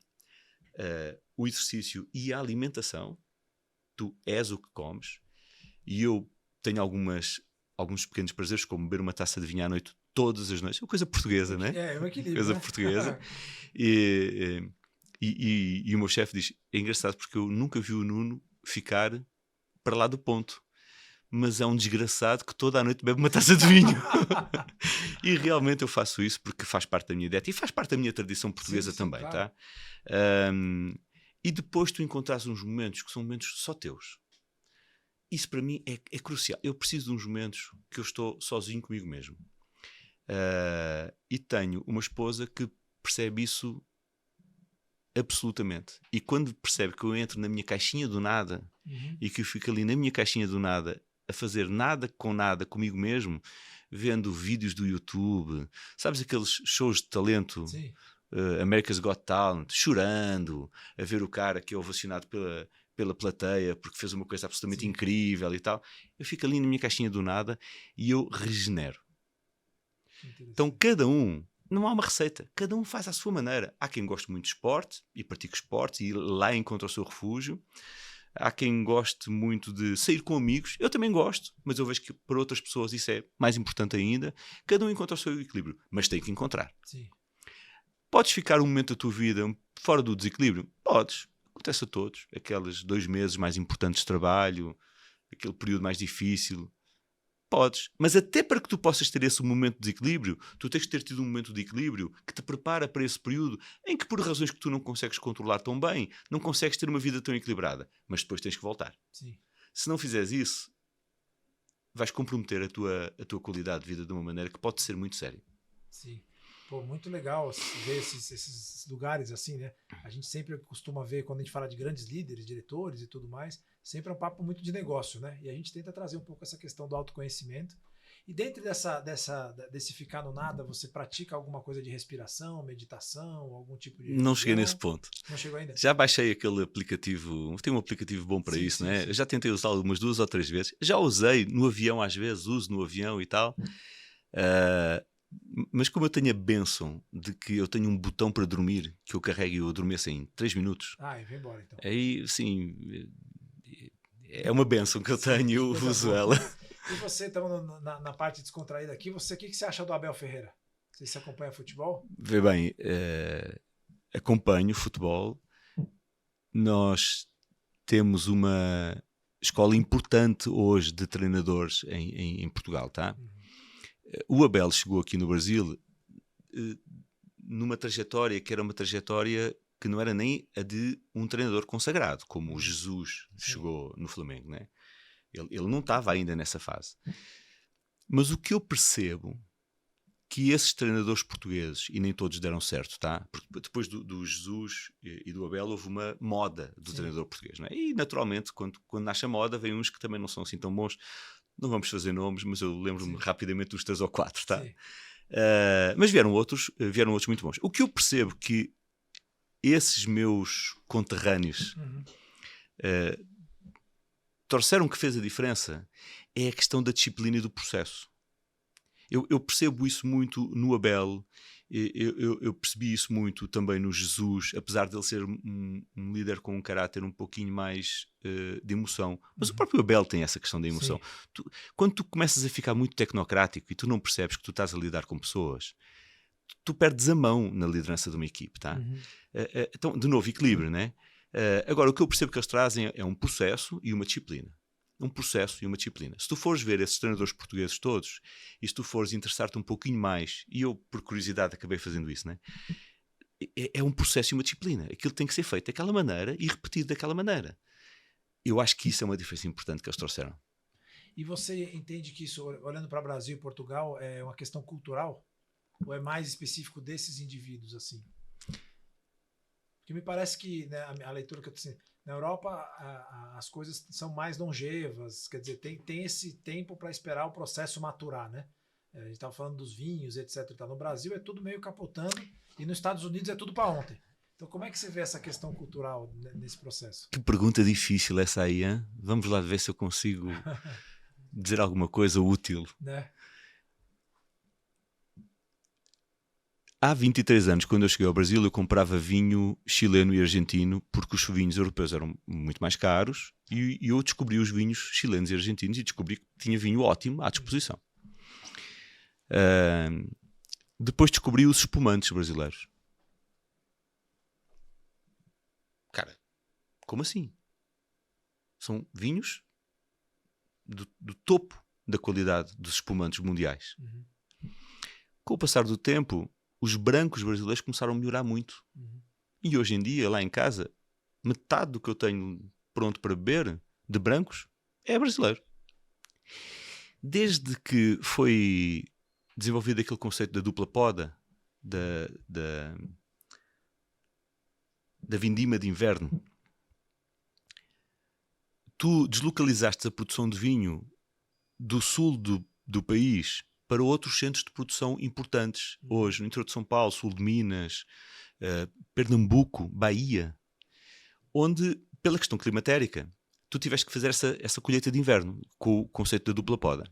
o exercício e a alimentação, tu és o que comes, e eu tenho alguns pequenos prazeres, como beber uma taça de vinho à noite todas as noites. É uma coisa portuguesa, né? É um equilíbrio. Coisa né? portuguesa. E o meu chefe diz, é engraçado porque eu nunca vi o Nuno ficar para lá do ponto. Mas é um desgraçado que toda a noite bebe uma taça de vinho. E realmente eu faço isso porque faz parte da minha dieta e faz parte da minha tradição portuguesa também, claro. Tá? E depois tu encontras uns momentos que são momentos só teus. Isso para mim é crucial. Eu preciso de uns momentos que eu estou sozinho comigo mesmo. E tenho uma esposa que percebe isso absolutamente. E quando percebe que eu entro na minha caixinha do nada e que eu fico ali na minha caixinha do nada a fazer nada com nada comigo mesmo, vendo vídeos do YouTube, sabes aqueles shows de talento, Sim. America's Got Talent, chorando, a ver o cara que é ovacionado pela plateia porque fez uma coisa absolutamente Sim. incrível e tal. Eu fico ali na minha caixinha do nada e eu regenero. Então cada um, não há uma receita, cada um faz à sua maneira. Há quem goste muito de esporte e pratica esporte e lá encontra o seu refúgio. Há quem goste muito de sair com amigos. Eu também gosto, mas eu vejo que para outras pessoas isso é mais importante ainda. Cada um encontra o seu equilíbrio, mas tem que encontrar. Sim. Podes ficar um momento da tua vida fora do desequilíbrio? Podes. Acontece a todos. Aqueles 2 meses mais importantes de trabalho, aquele período mais difícil. Podes. Mas até para que tu possas ter esse momento de desequilíbrio, tu tens de ter tido um momento de equilíbrio que te prepara para esse período em que, por razões que tu não consegues controlar tão bem, não consegues ter uma vida tão equilibrada. Mas depois tens que voltar. Sim. Se não fizeres isso, vais comprometer a tua qualidade de vida de uma maneira que pode ser muito séria. Sim. Pô, muito legal ver esses lugares assim, né? A gente sempre costuma ver, quando a gente fala de grandes líderes, diretores e tudo mais, sempre é um papo muito de negócio, né? E a gente tenta trazer um pouco essa questão do autoconhecimento. E dentro desse ficar no nada, você pratica alguma coisa de respiração, meditação, algum tipo de... Não cheguei nesse ponto. Não chegou ainda? Já baixei aquele aplicativo, tem um aplicativo bom para isso, né? Sim. Já tentei usá-lo umas 2 ou 3 vezes. Já usei no avião às vezes, uso no avião e tal. Mas como eu tenho a bênção de que eu tenho um botão para dormir, que eu carrego e eu adormeço em 3 minutos. Ah, eu vou embora então. Aí, sim, é uma bênção que eu tenho, eu uso ela. E você, então, na parte descontraída aqui, o que você acha do Abel Ferreira? Você acompanha futebol? Vê bem, acompanho futebol. Nós temos uma escola importante hoje de treinadores em Portugal, tá? O Abel chegou aqui no Brasil numa trajetória que era uma trajetória que não era nem a de um treinador consagrado, como o Jesus chegou no Flamengo, né? Ele não estava ainda nessa fase. Mas o que eu percebo que esses treinadores portugueses, e nem todos deram certo, tá? Porque depois do Jesus e do Abel houve uma moda do treinador português, né? E naturalmente quando nasce a moda vem uns que também não são assim tão bons. Não vamos fazer nomes, mas eu lembro-me rapidamente dos 3 ou 4, tá? Mas vieram outros muito bons. O que eu percebo que esses meus conterrâneos trouxeram que fez a diferença é a questão da disciplina e do processo. Eu percebo isso muito no Abel, eu percebi isso muito também no Jesus, apesar de ele ser um líder com um caráter um pouquinho mais de emoção. Mas o próprio Abel tem essa questão da emoção. Quando tu começas a ficar muito tecnocrático e tu não percebes que tu estás a lidar com pessoas, tu perdes a mão na liderança de uma equipe, tá? Então, de novo, equilíbrio, né? Agora, o que eu percebo que eles trazem é um processo e uma disciplina. Um processo e uma disciplina. Se tu fores ver esses treinadores portugueses todos e se tu fores interessar-te um pouquinho mais, e eu por curiosidade acabei fazendo isso, né? É um processo e uma disciplina. Aquilo tem que ser feito daquela maneira e repetido daquela maneira. Eu acho que isso é uma diferença importante que eles trouxeram. E você entende que isso, olhando para Brasil e Portugal, é uma questão cultural? Ou é mais específico desses indivíduos, assim? Porque me parece que, né, a leitura que eu tenho, na Europa as coisas são mais longevas, quer dizer, tem esse tempo para esperar o processo maturar, né? A gente estava falando dos vinhos, etc. No Brasil é tudo meio capotando e nos Estados Unidos é tudo para ontem. Então como é que você vê essa questão cultural nesse processo? Que pergunta difícil essa aí, hein? Vamos lá ver se eu consigo dizer alguma coisa útil. Né? Há 23 anos, quando eu cheguei ao Brasil, eu comprava vinho chileno e argentino porque os vinhos europeus eram muito mais caros e eu descobri os vinhos chilenos e argentinos e descobri que tinha vinho ótimo à disposição. Depois descobri os espumantes brasileiros. Cara, como assim? São vinhos do topo da qualidade dos espumantes mundiais. Com o passar do tempo, os brancos brasileiros começaram a melhorar muito. E hoje em dia, lá em casa, metade do que eu tenho pronto para beber de brancos é brasileiro. Desde que foi desenvolvido aquele conceito da dupla poda, da vindima de inverno, tu deslocalizaste a produção de vinho do sul do país para outros centros de produção importantes hoje, no interior de São Paulo, sul de Minas, Pernambuco, Bahia, onde, pela questão climatérica, tu tiveste que fazer essa colheita de inverno com o conceito da dupla poda.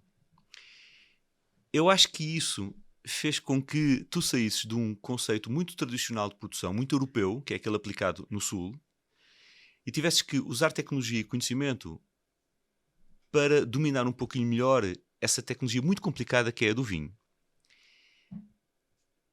Eu acho que isso fez com que tu saísses de um conceito muito tradicional de produção, muito europeu, que é aquele aplicado no sul, e tivesses que usar tecnologia e conhecimento para dominar um pouquinho melhor essa tecnologia muito complicada que é a do vinho.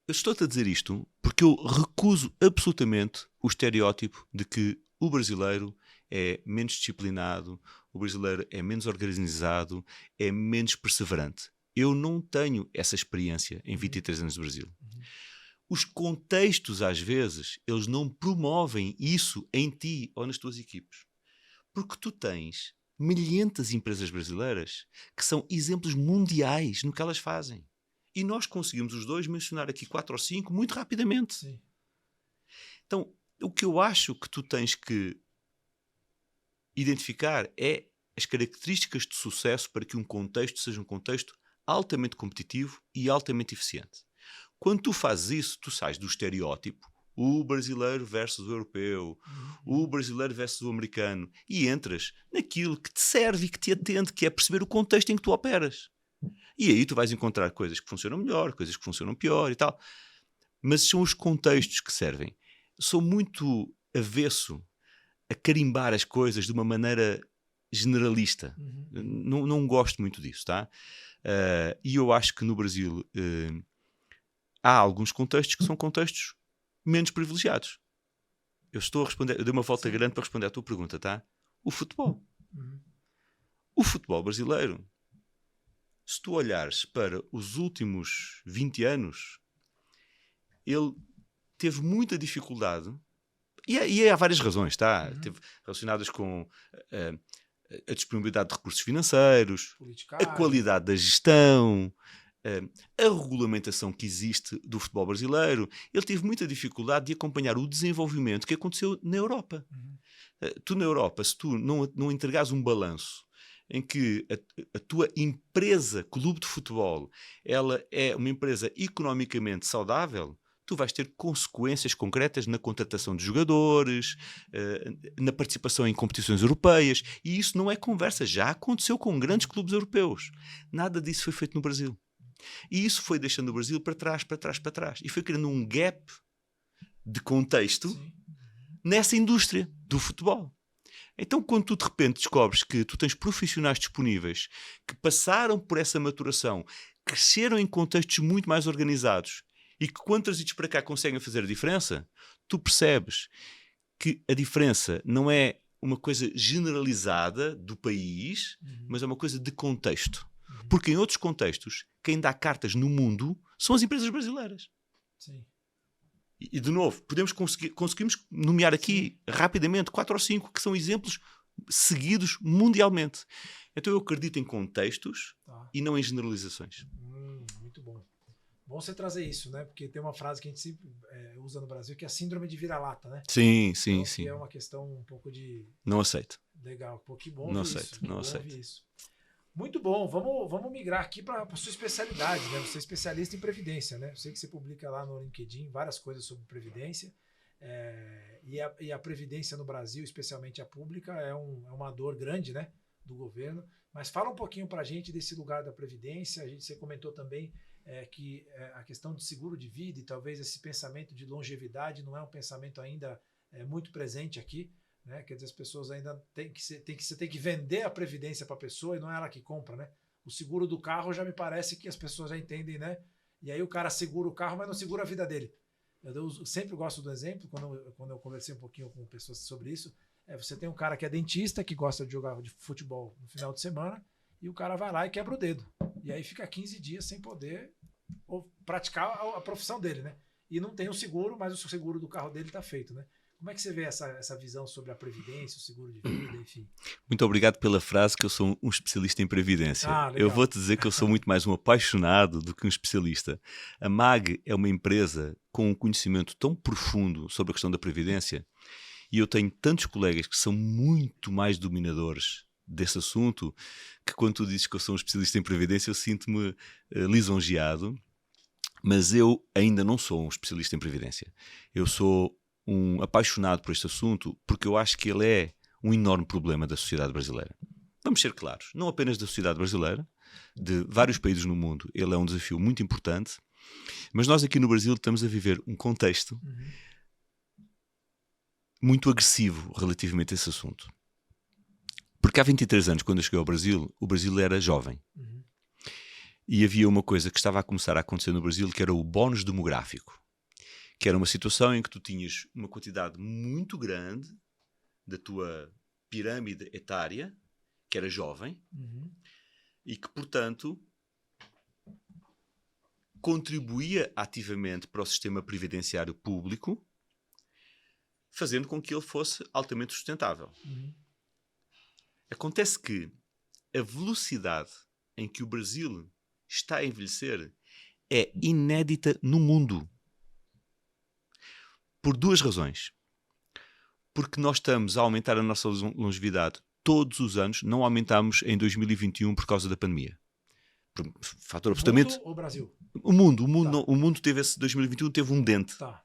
Eu estou-te a dizer isto porque eu recuso absolutamente o estereótipo de que o brasileiro é menos disciplinado, o brasileiro é menos organizado, é menos perseverante. Eu não tenho essa experiência em 23 anos de Brasil. Os contextos, às vezes, eles não promovem isso em ti ou nas tuas equipes. Porque tu tens milhentas empresas brasileiras que são exemplos mundiais no que elas fazem. E nós conseguimos os dois mencionar aqui 4 ou 5 muito rapidamente. Sim. Então, o que eu acho que tu tens que identificar é as características de sucesso para que um contexto seja um contexto altamente competitivo e altamente eficiente. Quando tu fazes isso, tu sais do estereótipo, o brasileiro versus o europeu, o brasileiro versus o americano, e entras naquilo que te serve e que te atende, que é perceber o contexto em que tu operas. E aí tu vais encontrar coisas que funcionam melhor, coisas que funcionam pior e tal. Mas são os contextos que servem. Sou muito avesso a carimbar as coisas de uma maneira generalista. Não gosto muito disso, tá? E eu acho que no Brasil há alguns contextos que são contextos menos privilegiados. Eu estou a responder, eu dei uma volta grande para responder à tua pergunta, tá? O futebol. O futebol brasileiro, se tu olhares para os últimos 20 anos, ele teve muita dificuldade, e há várias razões, tá? Teve relacionadas com a disponibilidade de recursos financeiros, a qualidade da gestão, a regulamentação que existe do futebol brasileiro. Ele teve muita dificuldade de acompanhar o desenvolvimento que aconteceu na Europa. Tu na Europa, se tu não entregares um balanço em que a tua empresa, clube de futebol, ela é uma empresa economicamente saudável, tu vais ter consequências concretas na contratação de jogadores, na participação em competições europeias, e isso não é conversa, já aconteceu com grandes clubes europeus. Nada disso foi feito no Brasil. E isso foi deixando o Brasil para trás, para trás, para trás. E foi criando um gap de contexto nessa indústria do futebol. Então, quando tu de repente descobres que tu tens profissionais disponíveis que passaram por essa maturação, cresceram em contextos muito mais organizados e que quando trazidos para cá conseguem fazer a diferença, tu percebes que a diferença não é uma coisa generalizada do país, mas é uma coisa de contexto. Porque em outros contextos, quem dá cartas no mundo são as empresas brasileiras. Sim. E de novo, conseguimos nomear aqui rapidamente 4 ou 5 que são exemplos seguidos mundialmente. Então eu acredito em contextos e não em generalizações. Muito bom. Bom você trazer isso, né? Porque tem uma frase que a gente sempre usa no Brasil que é a síndrome de vira-lata, né? Sim. Que é uma questão um pouco de... Não aceito. Legal. Pô, que bom não ouvir aceito, isso. Não aceito. Isso. Muito bom. Vamos migrar aqui para a sua especialidade, né? Você é especialista em previdência, né? Eu sei que você publica lá no LinkedIn várias coisas sobre previdência. E a previdência no Brasil, especialmente a pública, é uma dor grande, né? Do governo. Mas fala um pouquinho para a gente desse lugar da previdência. Você comentou também que a questão de seguro de vida e talvez esse pensamento de longevidade não é um pensamento ainda muito presente aqui. Né? Quer dizer, as pessoas ainda têm que vender a previdência para a pessoa e não é ela que compra, né? O seguro do carro já me parece que as pessoas já entendem, né? E aí o cara segura o carro, mas não segura a vida dele. Eu sempre gosto do exemplo, quando eu conversei um pouquinho com pessoas sobre isso, você tem um cara que é dentista, que gosta de jogar de futebol no final de semana, e o cara vai lá e quebra o dedo. E aí fica 15 dias sem poder praticar a profissão dele, né? E não tem o seguro, mas o seguro do carro dele está feito, né? Como é que você vê essa visão sobre a previdência, o seguro de vida, enfim? Muito obrigado pela frase que eu sou um especialista em previdência. Legal. Eu vou-te dizer que eu sou muito mais um apaixonado do que um especialista. A MAG é uma empresa com um conhecimento tão profundo sobre a questão da previdência e eu tenho tantos colegas que são muito mais dominadores desse assunto, que quando tu dizes que eu sou um especialista em previdência, eu sinto-me lisonjeado, mas eu ainda não sou um especialista em previdência. Eu sou um apaixonado por este assunto porque eu acho que ele é um enorme problema da sociedade brasileira. Vamos ser claros, não apenas da sociedade brasileira, de vários países no mundo, ele é um desafio muito importante, mas nós aqui no Brasil estamos a viver um contexto muito agressivo relativamente a esse assunto. Porque há 23 anos, quando eu cheguei ao Brasil, o Brasil era jovem. E havia uma coisa que estava a começar a acontecer no Brasil, que era o bónus demográfico. Que era uma situação em que tu tinhas uma quantidade muito grande da tua pirâmide etária, que era jovem, e que, portanto, contribuía ativamente para o sistema previdenciário público, fazendo com que ele fosse altamente sustentável. Acontece que a velocidade em que o Brasil está a envelhecer é inédita no mundo. Por duas razões. Porque nós estamos a aumentar a nossa longevidade todos os anos, não aumentamos em 2021 por causa da pandemia. Por fator absolutamente... Mundo ou Brasil? O mundo, Tá. o mundo teve esse 2021 teve um dente. Tá.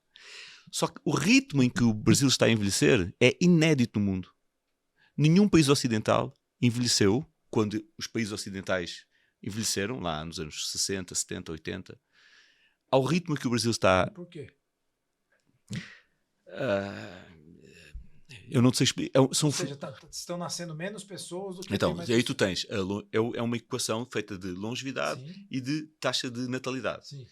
Só que o ritmo em que o Brasil está a envelhecer é inédito no mundo. Nenhum país ocidental envelheceu quando os países ocidentais envelheceram, lá nos anos 60, 70, 80, ao ritmo que o Brasil está... Por quê? Eu não te sei explicar. Ou seja, estão nascendo menos pessoas do que Então, tem mais aí tu pessoas. tens, é uma equação feita de longevidade e de taxa de natalidade. Sim.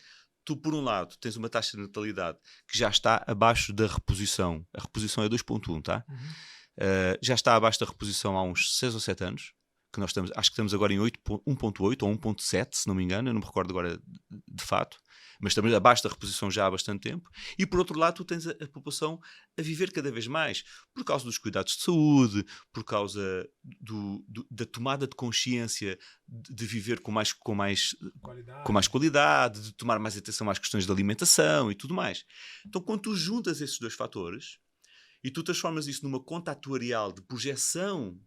Tu, por um lado, tens uma taxa de natalidade que já está abaixo da reposição. A reposição é 2.1, tá? Já está abaixo da reposição há uns 6 ou 7 anos. Que nós estamos, acho que estamos agora em 1.8 ou 1.7, se não me engano. Eu não me recordo agora de fato. Mas estamos abaixo da reposição já há bastante tempo. E, por outro lado, tu tens a população a viver cada vez mais. Por causa dos cuidados de saúde, por causa da tomada de consciência de viver com mais qualidade, de tomar mais atenção às questões de alimentação e tudo mais. Então, quando tu juntas esses dois fatores e tu transformas isso numa conta atuarial de projeção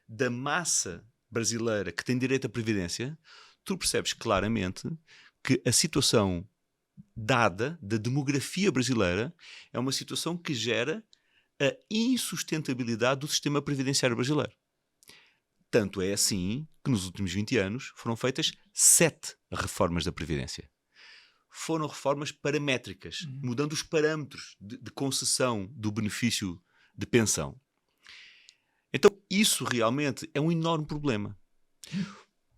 da massa brasileira que tem direito à previdência, tu percebes claramente que a situação dada da demografia brasileira é uma situação que gera a insustentabilidade do sistema previdenciário brasileiro. Tanto é assim que nos últimos 20 anos foram feitas 7 reformas da Previdência. Foram reformas paramétricas, mudando os parâmetros de concessão do benefício de pensão. Então, isso realmente é um enorme problema.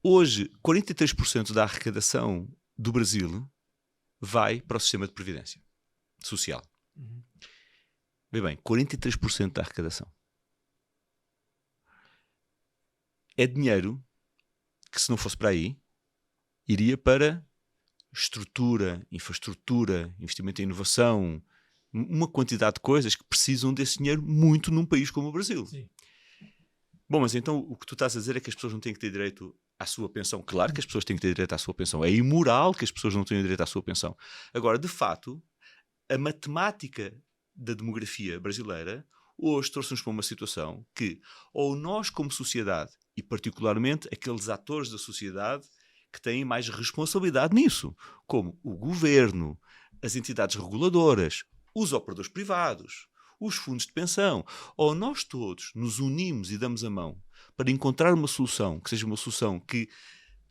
Hoje, 43% da arrecadação do Brasil vai para o sistema de previdência social. Vê bem, 43% da arrecadação. É dinheiro que, se não fosse para aí, iria para estrutura, infraestrutura, investimento em inovação, uma quantidade de coisas que precisam desse dinheiro muito num país como o Brasil. Sim. Bom, mas então o que tu estás a dizer é que as pessoas não têm que ter direito à sua pensão. Claro que as pessoas têm que ter direito à sua pensão. É imoral que as pessoas não tenham direito à sua pensão. Agora, de fato, a matemática da demografia brasileira hoje trouxe-nos para uma situação que, ou nós como sociedade, e particularmente aqueles atores da sociedade que têm mais responsabilidade nisso, como o governo, as entidades reguladoras, os operadores privados, os fundos de pensão, ou nós todos nos unimos e damos a mão para encontrar uma solução, que seja uma solução que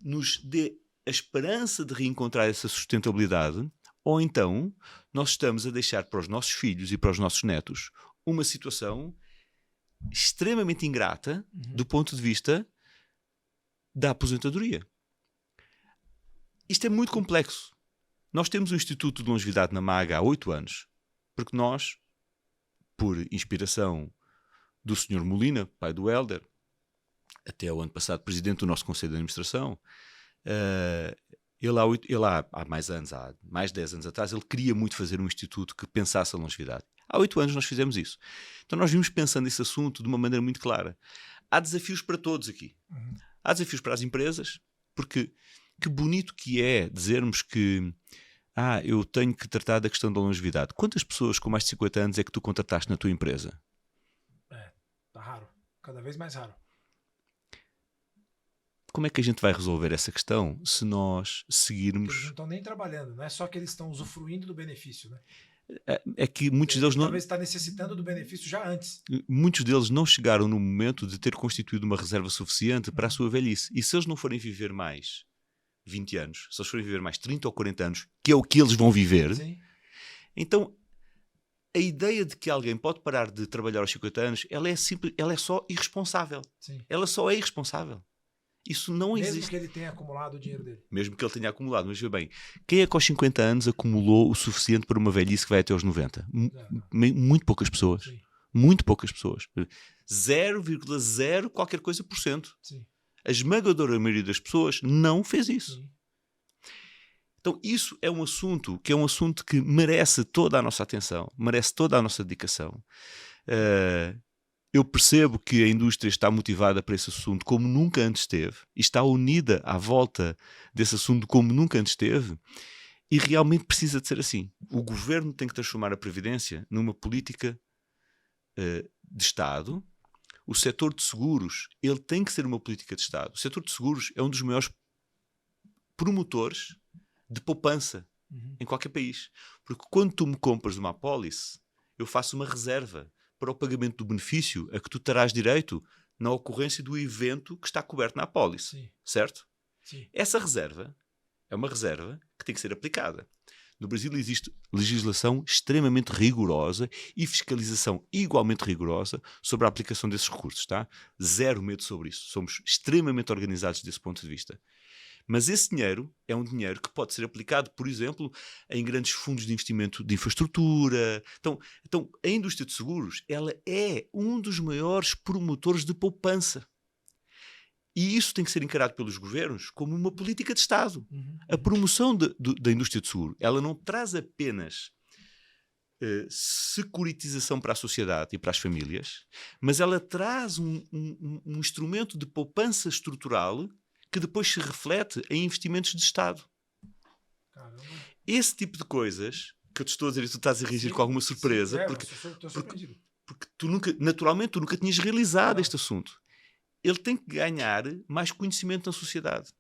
nos dê a esperança de reencontrar essa sustentabilidade, ou então nós estamos a deixar para os nossos filhos e para os nossos netos uma situação extremamente ingrata do ponto de vista da aposentadoria. Isto é muito complexo. Nós temos um Instituto de Longevidade na MAG há 8 anos, porque nós, por inspiração do Sr. Molina, pai do Hélder, até o ano passado presidente do nosso Conselho de Administração, ele há mais anos, há mais de 10 anos atrás, ele queria muito fazer um instituto que pensasse a longevidade. Há 8 anos nós fizemos isso. Então nós vimos pensando esse assunto de uma maneira muito clara. Há desafios para todos aqui. Há desafios para as empresas, porque que bonito que é dizermos que eu tenho que tratar da questão da longevidade. Quantas pessoas com mais de 50 anos é que tu contrataste na tua empresa? Tá raro. Cada vez mais raro. Como é que a gente vai resolver essa questão se nós seguirmos... Eles não estão nem trabalhando, não é só que eles estão usufruindo do benefício, né? É que muitos deles não... Talvez está necessitando do benefício já antes. Muitos deles não chegaram no momento de ter constituído uma reserva suficiente para a sua velhice. E se eles não forem viver mais 20 anos, se eles forem viver mais 30 ou 40 anos, que é o que eles vão viver, Sim. então a ideia de que alguém pode parar de trabalhar aos 50 anos, ela é simples, ela é só irresponsável. Sim. Ela só é irresponsável. Isso não Mesmo existe. que ele tenha acumulado o dinheiro dele. Mesmo que ele tenha acumulado. Mas veja bem, quem é que aos 50 anos acumulou o suficiente para uma velhice que vai até aos 90? Muito poucas pessoas. Sim. Muito poucas pessoas. 0,0 qualquer coisa por cento. Sim. A esmagadora maioria das pessoas não fez isso. Sim. Então isso é um assunto que merece toda a nossa atenção, merece toda a nossa dedicação. Eu percebo que a indústria está motivada para esse assunto como nunca antes esteve e está unida à volta desse assunto como nunca antes esteve, e realmente precisa de ser assim. O governo tem que transformar a Previdência numa política de Estado. O setor de seguros, ele tem que ser uma política de Estado. O setor de seguros é um dos maiores promotores de poupança em qualquer país. Porque quando tu me compras uma apólice, eu faço uma reserva para o pagamento do benefício a que tu terás direito na ocorrência do evento que está coberto na apólice. Sim. Certo? Sim. Essa reserva é uma reserva que tem que ser aplicada. No Brasil existe legislação extremamente rigorosa e fiscalização igualmente rigorosa sobre a aplicação desses recursos. Tá? Zero medo sobre isso. Somos extremamente organizados desse ponto de vista. Mas esse dinheiro é um dinheiro que pode ser aplicado, por exemplo, em grandes fundos de investimento de infraestrutura. Então a indústria de seguros, ela é um dos maiores promotores de poupança. E isso tem que ser encarado pelos governos como uma política de Estado. A promoção da indústria de seguro, ela não traz apenas securitização para a sociedade e para as famílias, mas ela traz um instrumento de poupança estrutural que depois se reflete em investimentos de Estado. Caramba. Esse tipo de coisas que eu te estou a dizer e tu estás a reagir com alguma surpresa, porque naturalmente tu nunca tinhas realizado este assunto. Ele tem que ganhar mais conhecimento na sociedade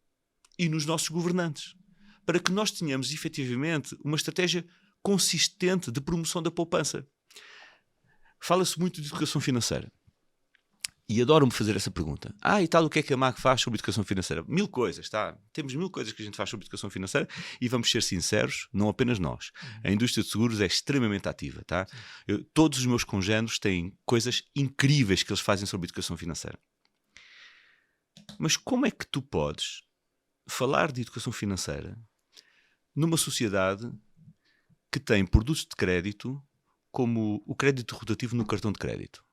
e nos nossos governantes, para que nós tenhamos efetivamente uma estratégia consistente de promoção da poupança. Fala-se muito de educação financeira. E adoro-me fazer essa pergunta. E tal, o que é que a MAC faz sobre educação financeira? 1000 coisas, tá? Temos 1000 coisas que a gente faz sobre educação financeira e vamos ser sinceros, não apenas nós. A indústria de seguros é extremamente ativa, tá? Todos os meus congêneres têm coisas incríveis que eles fazem sobre educação financeira. Mas como é que tu podes falar de educação financeira numa sociedade que tem produtos de crédito como o crédito rotativo no cartão de crédito?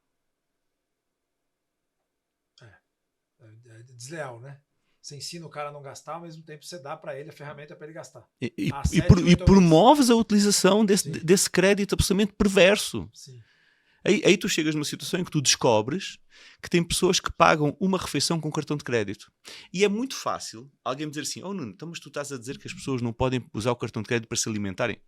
É desleal, né? Você ensina o cara a não gastar, ao mesmo tempo você dá para ele a ferramenta para ele gastar. E promoves a utilização desse crédito absolutamente perverso. Sim. Aí tu chegas numa situação em que tu descobres que tem pessoas que pagam uma refeição com cartão de crédito. E é muito fácil alguém me dizer assim: Nuno, então, mas tu estás a dizer que as pessoas não podem usar o cartão de crédito para se alimentarem?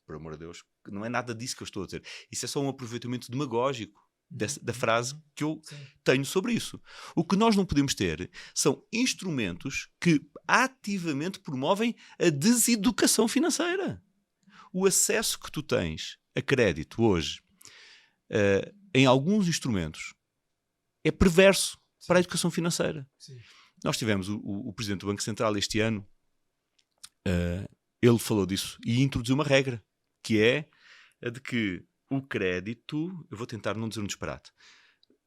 Por amor de Deus, não é nada disso que eu estou a dizer. Isso é só um aproveitamento demagógico da frase que eu tenho sobre isso. O que nós não podemos ter são instrumentos que ativamente promovem a deseducação financeira. O acesso que tu tens a crédito hoje em alguns instrumentos é perverso para a educação financeira. Sim. Nós tivemos o Presidente do Banco Central este ano, ele falou disso e introduziu uma regra, que é a de que o crédito, eu vou tentar não dizer um disparate,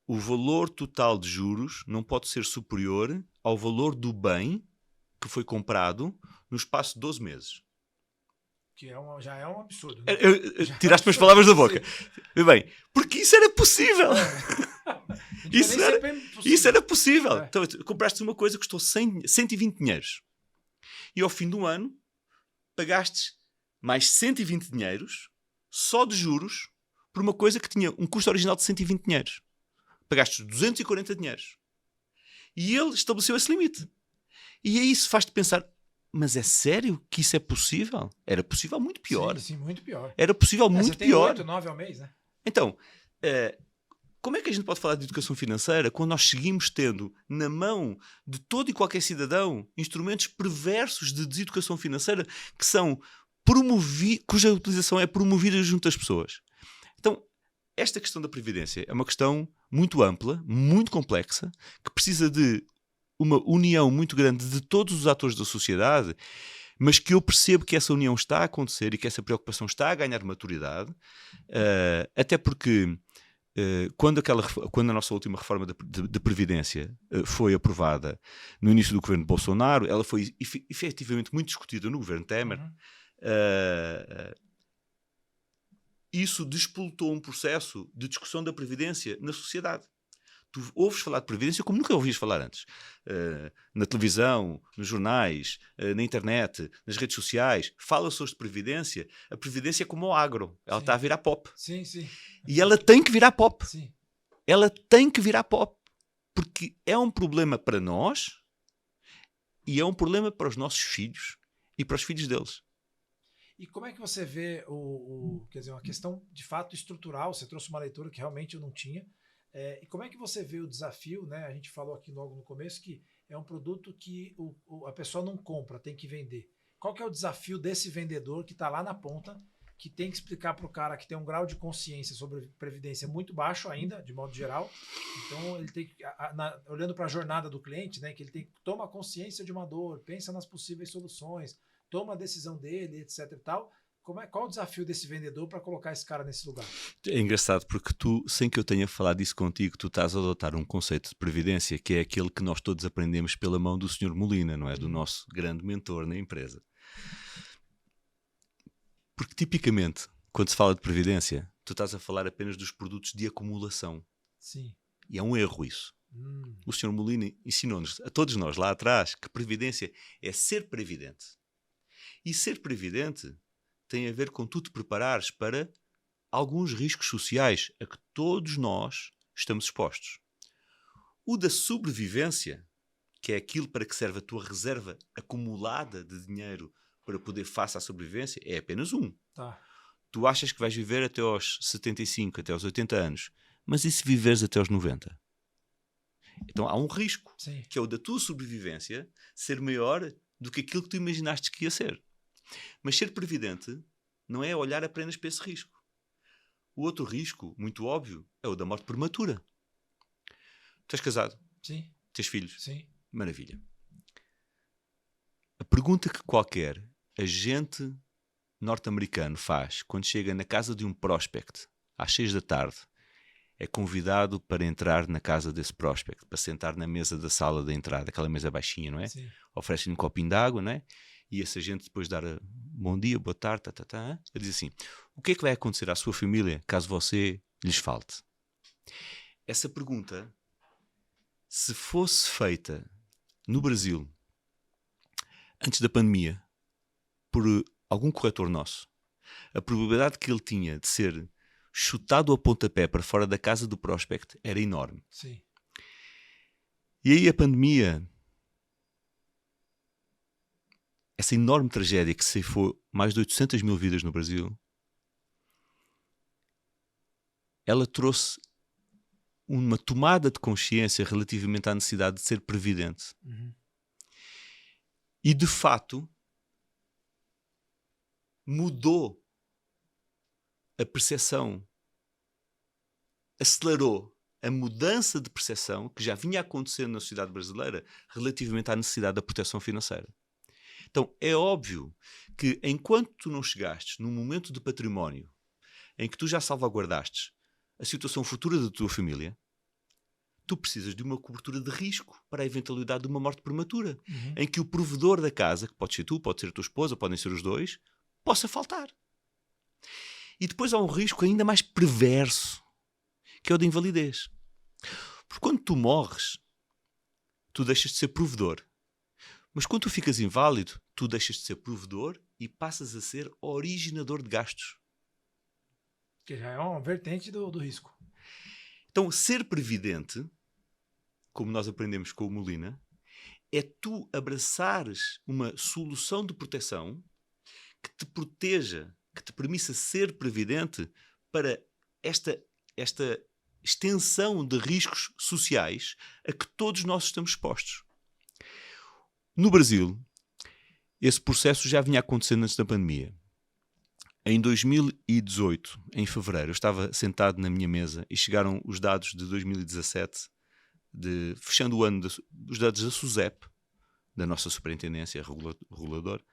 o valor total de juros não pode ser superior ao valor do bem que foi comprado no espaço de 12 meses. Que já é um absurdo. Né? Tiraste-me as palavras da boca. Bem, porque isso era possível. Isso era possível. Então, compraste uma coisa que custou 120 dinheiros. E ao fim do ano, pagaste mais 120 dinheiros só de juros por uma coisa que tinha um custo original de 120 dinheiros. Pagaste 240 dinheiros. E ele estabeleceu esse limite. E aí isso faz-te pensar, mas é sério que isso é possível? Era possível muito pior. Sim, muito pior. Era possível muito você tem pior. 8, 9 ao mês, né? Então, como é que a gente pode falar de educação financeira quando nós seguimos tendo na mão de todo e qualquer cidadão instrumentos perversos de deseducação financeira que são cuja utilização é promovida junto às pessoas? Então, esta questão da previdência é uma questão muito ampla, muito complexa, que precisa de uma união muito grande de todos os atores da sociedade, mas que eu percebo que essa união está a acontecer e que essa preocupação está a ganhar maturidade, até porque quando a nossa última reforma de Previdência foi aprovada no início do governo de Bolsonaro, ela foi efetivamente muito discutida no governo Temer. Isso despoltou um processo de discussão da Previdência na sociedade. Tu ouves falar de Previdência como nunca ouvias falar antes. Na televisão, nos jornais, na internet, nas redes sociais, fala-se hoje de Previdência. A Previdência é como o agro. Ela está a virar pop. Sim, sim. E ela tem que virar pop. Sim. Ela tem que virar pop. Porque é um problema para nós e é um problema para os nossos filhos e para os filhos deles. E como é que você vê quer dizer, uma questão de fato estrutural? Você trouxe uma leitura que realmente eu não tinha. E como é que você vê o desafio, né? A gente falou aqui logo no começo que é um produto que a pessoa não compra, tem que vender. Qual que é o desafio desse vendedor que está lá na ponta, que tem que explicar para o cara que tem um grau de consciência sobre previdência muito baixo ainda, de modo geral. Então, ele tem que, olhando para a jornada do cliente, né, que ele tem que tomar consciência de uma dor, pensa nas possíveis soluções, toma a decisão dele, etc e tal. Qual o desafio desse vendedor para colocar esse cara nesse lugar? É engraçado porque tu, sem que eu tenha falado isso contigo, tu estás a adotar um conceito de previdência que é aquele que nós todos aprendemos pela mão do Sr. Molina, não é? Do nosso grande mentor na empresa. Porque tipicamente, quando se fala de previdência, tu estás a falar apenas dos produtos de acumulação. Sim. E é um erro isso. O Sr. Molina ensinou-nos, a todos nós lá atrás, que previdência é ser previdente. E ser previdente tem a ver com tu te preparares para alguns riscos sociais a que todos nós estamos expostos. O da sobrevivência, que é aquilo para que serve a tua reserva acumulada de dinheiro para poder face à sobrevivência, é apenas um. Tá. Tu achas que vais viver até aos 75, até aos 80 anos, mas e se viveres até aos 90? Então há um risco, Sim. que é o da tua sobrevivência ser maior do que aquilo que tu imaginaste que ia ser. Mas ser previdente não é olhar apenas para esse risco. O outro risco, muito óbvio, é o da morte prematura. Tu és casado? Sim. Tens filhos? Sim. Maravilha. A pergunta que qualquer agente norte-americano faz quando chega na casa de um prospect às 6 da tarde é convidado para entrar na casa desse prospect, para sentar na mesa da sala da entrada, aquela mesa baixinha, não é? Sim. Oferece-lhe um copinho de água, não é? E esse agente depois dar bom dia, boa tarde, ele diz assim: o que é que vai acontecer à sua família caso você lhes falte? Essa pergunta, se fosse feita no Brasil antes da pandemia por algum corretor nosso, a probabilidade que ele tinha de ser chutado a pontapé para fora da casa do prospect era enorme. Sim. E aí a pandemia, essa enorme tragédia que ceifou mais de 800 mil vidas no Brasil, ela trouxe uma tomada de consciência relativamente à necessidade de ser previdente. E, de fato, mudou a percepção, acelerou a mudança de percepção que já vinha acontecendo na sociedade brasileira relativamente à necessidade da proteção financeira. Então, é óbvio que enquanto tu não chegastes num momento de património em que tu já salvaguardaste a situação futura da tua família, tu precisas de uma cobertura de risco para a eventualidade de uma morte prematura, em que o provedor da casa, que pode ser tu, pode ser a tua esposa, podem ser os dois, possa faltar. E depois há um risco ainda mais perverso, que é o da invalidez. Porque quando tu morres, tu deixas de ser provedor. Mas quando tu ficas inválido, tu deixas de ser provedor e passas a ser originador de gastos. Que já é uma vertente do risco. Então, ser previdente, como nós aprendemos com o Molina, é tu abraçares uma solução de proteção que te proteja, que te permita ser previdente para esta extensão de riscos sociais a que todos nós estamos expostos. No Brasil, esse processo já vinha acontecendo antes da pandemia. Em 2018, em fevereiro, eu estava sentado na minha mesa e chegaram os dados de 2017, fechando o ano, os dados da SUSEP, da nossa superintendência reguladora,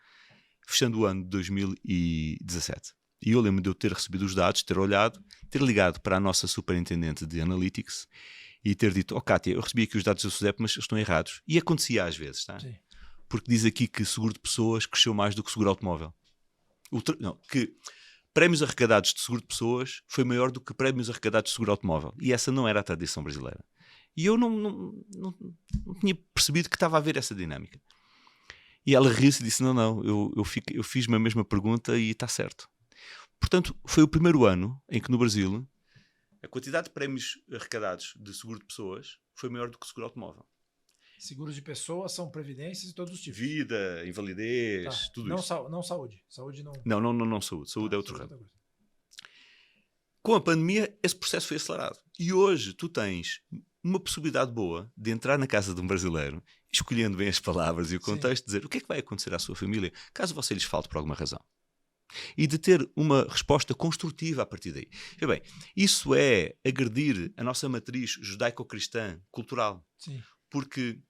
fechando o ano de 2017. E eu lembro de eu ter recebido os dados, ter olhado, ter ligado para a nossa superintendente de Analytics e ter dito, Kátia, eu recebi aqui os dados da SUSEP, mas estão errados. E acontecia às vezes, tá? Sim. Porque diz aqui que seguro de pessoas cresceu mais do que seguro automóvel. Que prémios arrecadados de seguro de pessoas foi maior do que prémios arrecadados de seguro automóvel. E essa não era a tradição brasileira. E eu não tinha percebido que estava a haver essa dinâmica. E ela riu-se e disse, não, eu fiz-me a mesma pergunta e está certo. Portanto, foi o primeiro ano em que no Brasil a quantidade de prémios arrecadados de seguro de pessoas foi maior do que seguro automóvel. Seguros de pessoas são previdências de todos os tipos. Vida, invalidez, tudo não isso. Não saúde. Saúde não... Não saúde. Saúde é outro ramo. Com a pandemia, esse processo foi acelerado. E hoje tu tens uma possibilidade boa de entrar na casa de um brasileiro, escolhendo bem as palavras e o contexto, dizer o que é que vai acontecer à sua família, caso você lhes falte por alguma razão. E de ter uma resposta construtiva a partir daí. E bem, isso é agredir a nossa matriz judaico-cristã cultural. Sim. Porque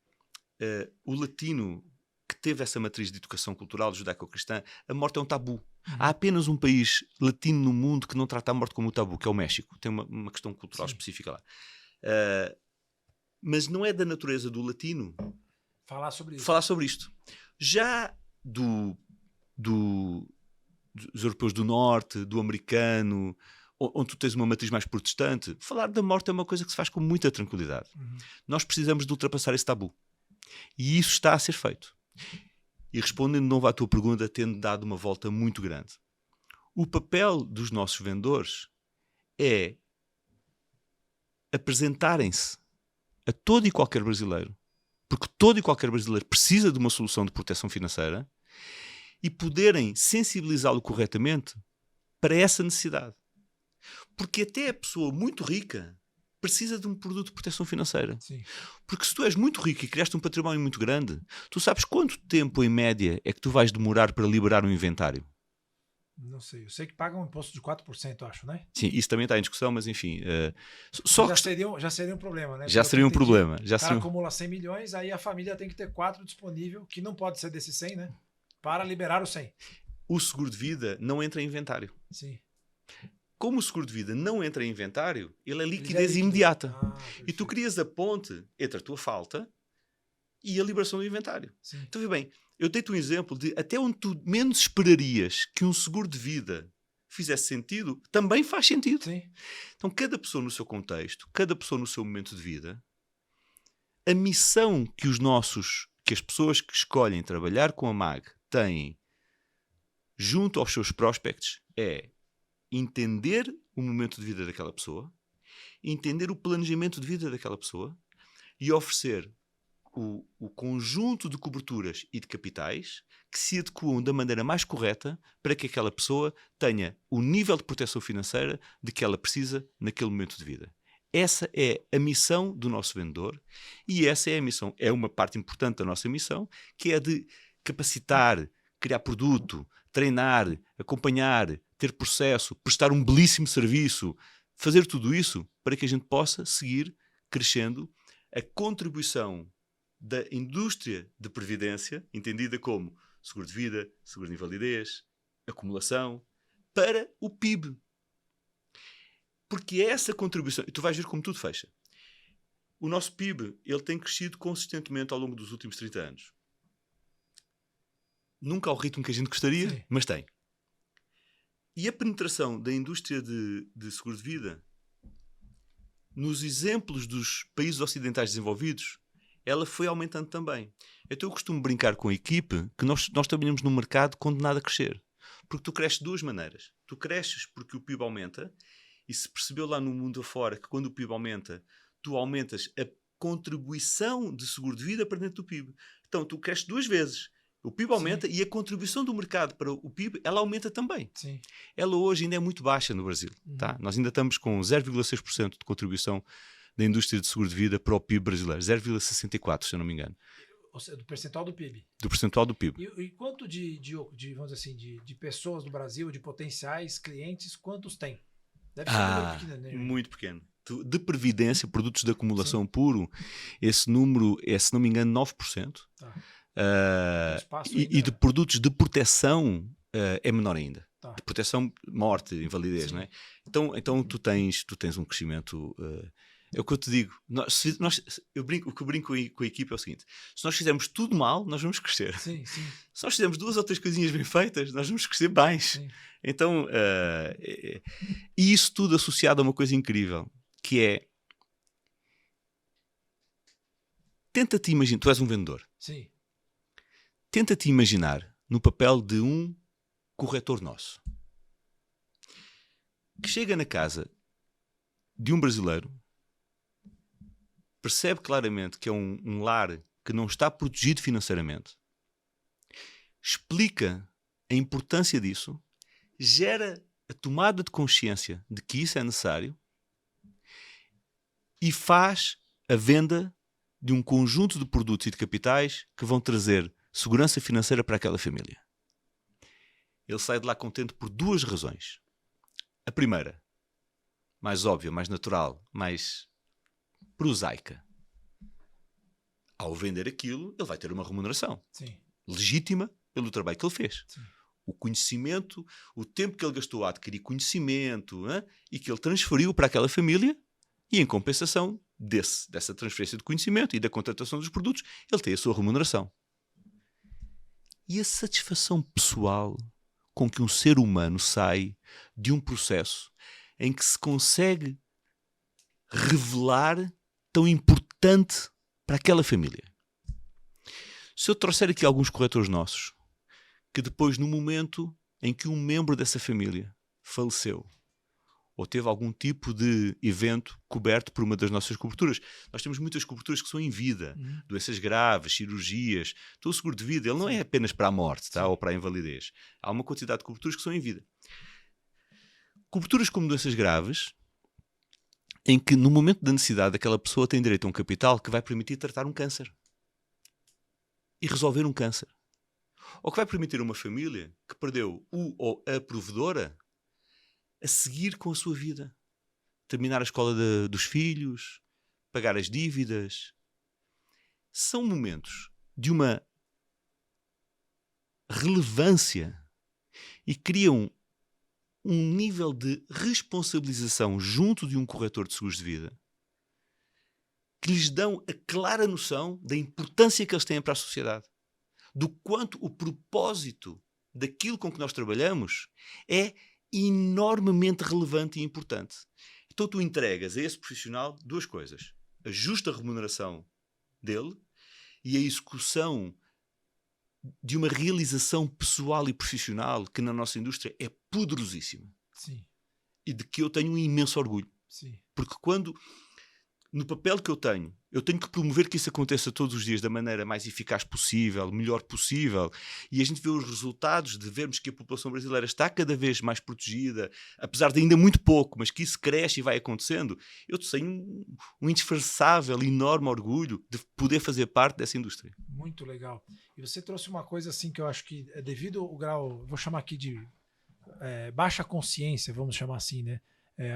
o latino que teve essa matriz de educação cultural judaico-cristã, a morte é um tabu. Há apenas um país latino no mundo que não trata a morte como um tabu, que é o México. Tem uma questão cultural específica lá. Mas não é da natureza do latino falar sobre isto. Já dos europeus do norte, do americano, onde tu tens uma matriz mais protestante, falar da morte é uma coisa que se faz com muita tranquilidade. Nós precisamos de ultrapassar esse tabu. E isso está a ser feito. E respondendo de novo à tua pergunta, tendo dado uma volta muito grande. O papel dos nossos vendedores é apresentarem-se a todo e qualquer brasileiro, porque todo e qualquer brasileiro precisa de uma solução de proteção financeira, e poderem sensibilizá-lo corretamente para essa necessidade. Porque até a pessoa muito rica precisa de um produto de proteção financeira. Sim. Porque se tu és muito rico e criaste um património muito grande, tu sabes quanto tempo, em média, é que tu vais demorar para liberar um inventário? Não sei. Eu sei que pagam um imposto de 4%, acho, né? Sim, isso também está em discussão, mas enfim... Já seria um problema, né? Já seria um problema. O cara acumula 100 milhões, aí a família tem que ter 4 disponível, que não pode ser desses 100, né? Para liberar os 100. O seguro de vida não entra em inventário. Sim. Como o seguro de vida não entra em inventário, ele é liquidez imediata. E tu crias a ponte entre a tua falta e a liberação do inventário. Sim. Então, vê bem, eu dei-te um exemplo de até onde tu menos esperarias que um seguro de vida fizesse sentido, também faz sentido. Sim. Então, cada pessoa no seu contexto, cada pessoa no seu momento de vida, a missão que as pessoas que escolhem trabalhar com a MAG têm junto aos seus prospects é entender o momento de vida daquela pessoa, entender o planejamento de vida daquela pessoa e oferecer o conjunto de coberturas e de capitais que se adequam da maneira mais correta para que aquela pessoa tenha o nível de proteção financeira de que ela precisa naquele momento de vida. Essa é a missão do nosso vendedor e essa é a missão, é uma parte importante da nossa missão, que é de capacitar, criar produto, treinar, acompanhar, ter processo, prestar um belíssimo serviço, fazer tudo isso para que a gente possa seguir crescendo a contribuição da indústria de previdência, entendida como seguro de vida, seguro de invalidez, acumulação, para o PIB. Porque é essa contribuição, e tu vais ver como tudo fecha. O nosso PIB, ele tem crescido consistentemente ao longo dos últimos 30 anos. Nunca ao ritmo que a gente gostaria, sim, mas tem. E a penetração da indústria de seguro de vida, nos exemplos dos países ocidentais desenvolvidos, ela foi aumentando também. Então eu costumo brincar com a equipe que nós trabalhamos num mercado condenado a crescer. Porque tu cresces de duas maneiras. Tu cresces porque o PIB aumenta, e se percebeu lá no mundo afora que quando o PIB aumenta, tu aumentas a contribuição de seguro de vida para dentro do PIB. Então tu cresces duas vezes. O PIB aumenta e a contribuição do mercado para o PIB, ela aumenta também. Sim. Ela hoje ainda é muito baixa no Brasil. Tá? Nós ainda estamos com 0,6% de contribuição da indústria de seguro de vida para o PIB brasileiro. 0,64%, se eu não me engano. Ou seja, do percentual do PIB. Do percentual do PIB. E quanto vamos dizer assim, de pessoas no Brasil, de potenciais clientes, quantos tem? Deve ser um número pequeno, né? Muito pequeno. De previdência, produtos de acumulação puro, esse número é, se não me engano, 9%. Tá. E de produtos de proteção é menor ainda. Tá. De proteção, morte, invalidez, não é? Então tu tens um crescimento... é o que eu te digo. O que eu brinco com a equipa é o seguinte: se nós fizermos tudo mal, nós vamos crescer. Sim. Se nós fizermos 2 ou 3 coisinhas bem feitas, nós vamos crescer mais. Sim. Então, e isso tudo associado a uma coisa incrível, que é... Tenta-te imaginar... Tu és um vendedor. Sim. Tenta-te imaginar no papel de um corretor nosso que chega na casa de um brasileiro, percebe claramente que é um lar que não está protegido financeiramente, explica a importância disso, gera a tomada de consciência de que isso é necessário e faz a venda de um conjunto de produtos e de capitais que vão trazer segurança financeira para aquela família. Ele sai de lá contente por 2 razões. A primeira, mais óbvia, mais natural, mais prosaica. Ao vender aquilo, ele vai ter uma remuneração. Sim. Legítima pelo trabalho que ele fez. Sim. O conhecimento, o tempo que ele gastou a adquirir conhecimento, e que ele transferiu para aquela família, e em compensação dessa transferência de conhecimento e da contratação dos produtos, ele tem a sua remuneração. E a satisfação pessoal com que um ser humano sai de um processo em que se consegue revelar tão importante para aquela família. Se eu trouxer aqui alguns corretores nossos, que depois, no momento em que um membro dessa família faleceu, ou teve algum tipo de evento coberto por uma das nossas coberturas. Nós temos muitas coberturas que são em vida, doenças graves, cirurgias. Então o seguro de vida ele não é apenas para a morte, tá? Ou para a invalidez. Há uma quantidade de coberturas que são em vida. Coberturas como doenças graves, em que no momento da necessidade aquela pessoa tem direito a um capital que vai permitir tratar um câncer e resolver um câncer. Ou que vai permitir a uma família que perdeu o ou a provedora a seguir com a sua vida. Terminar a escola dos filhos, pagar as dívidas. São momentos de uma relevância e criam um nível de responsabilização junto de um corretor de seguros de vida que lhes dão a clara noção da importância que eles têm para a sociedade. Do quanto o propósito daquilo com que nós trabalhamos é enormemente relevante e importante. Então tu entregas a esse profissional 2 coisas: a justa remuneração dele e a execução de uma realização pessoal e profissional que na nossa indústria é poderosíssima. Sim. E de que eu tenho um imenso orgulho. Sim. Porque quando, no papel que eu tenho que promover que isso aconteça todos os dias da maneira mais eficaz possível, melhor possível, e a gente vê os resultados de vermos que a população brasileira está cada vez mais protegida, apesar de ainda muito pouco, mas que isso cresce e vai acontecendo, eu tenho um indisfarçável, enorme orgulho de poder fazer parte dessa indústria. Muito legal. E você trouxe uma coisa assim que eu acho que é devido ao grau, vou chamar aqui de baixa consciência, vamos chamar assim, né?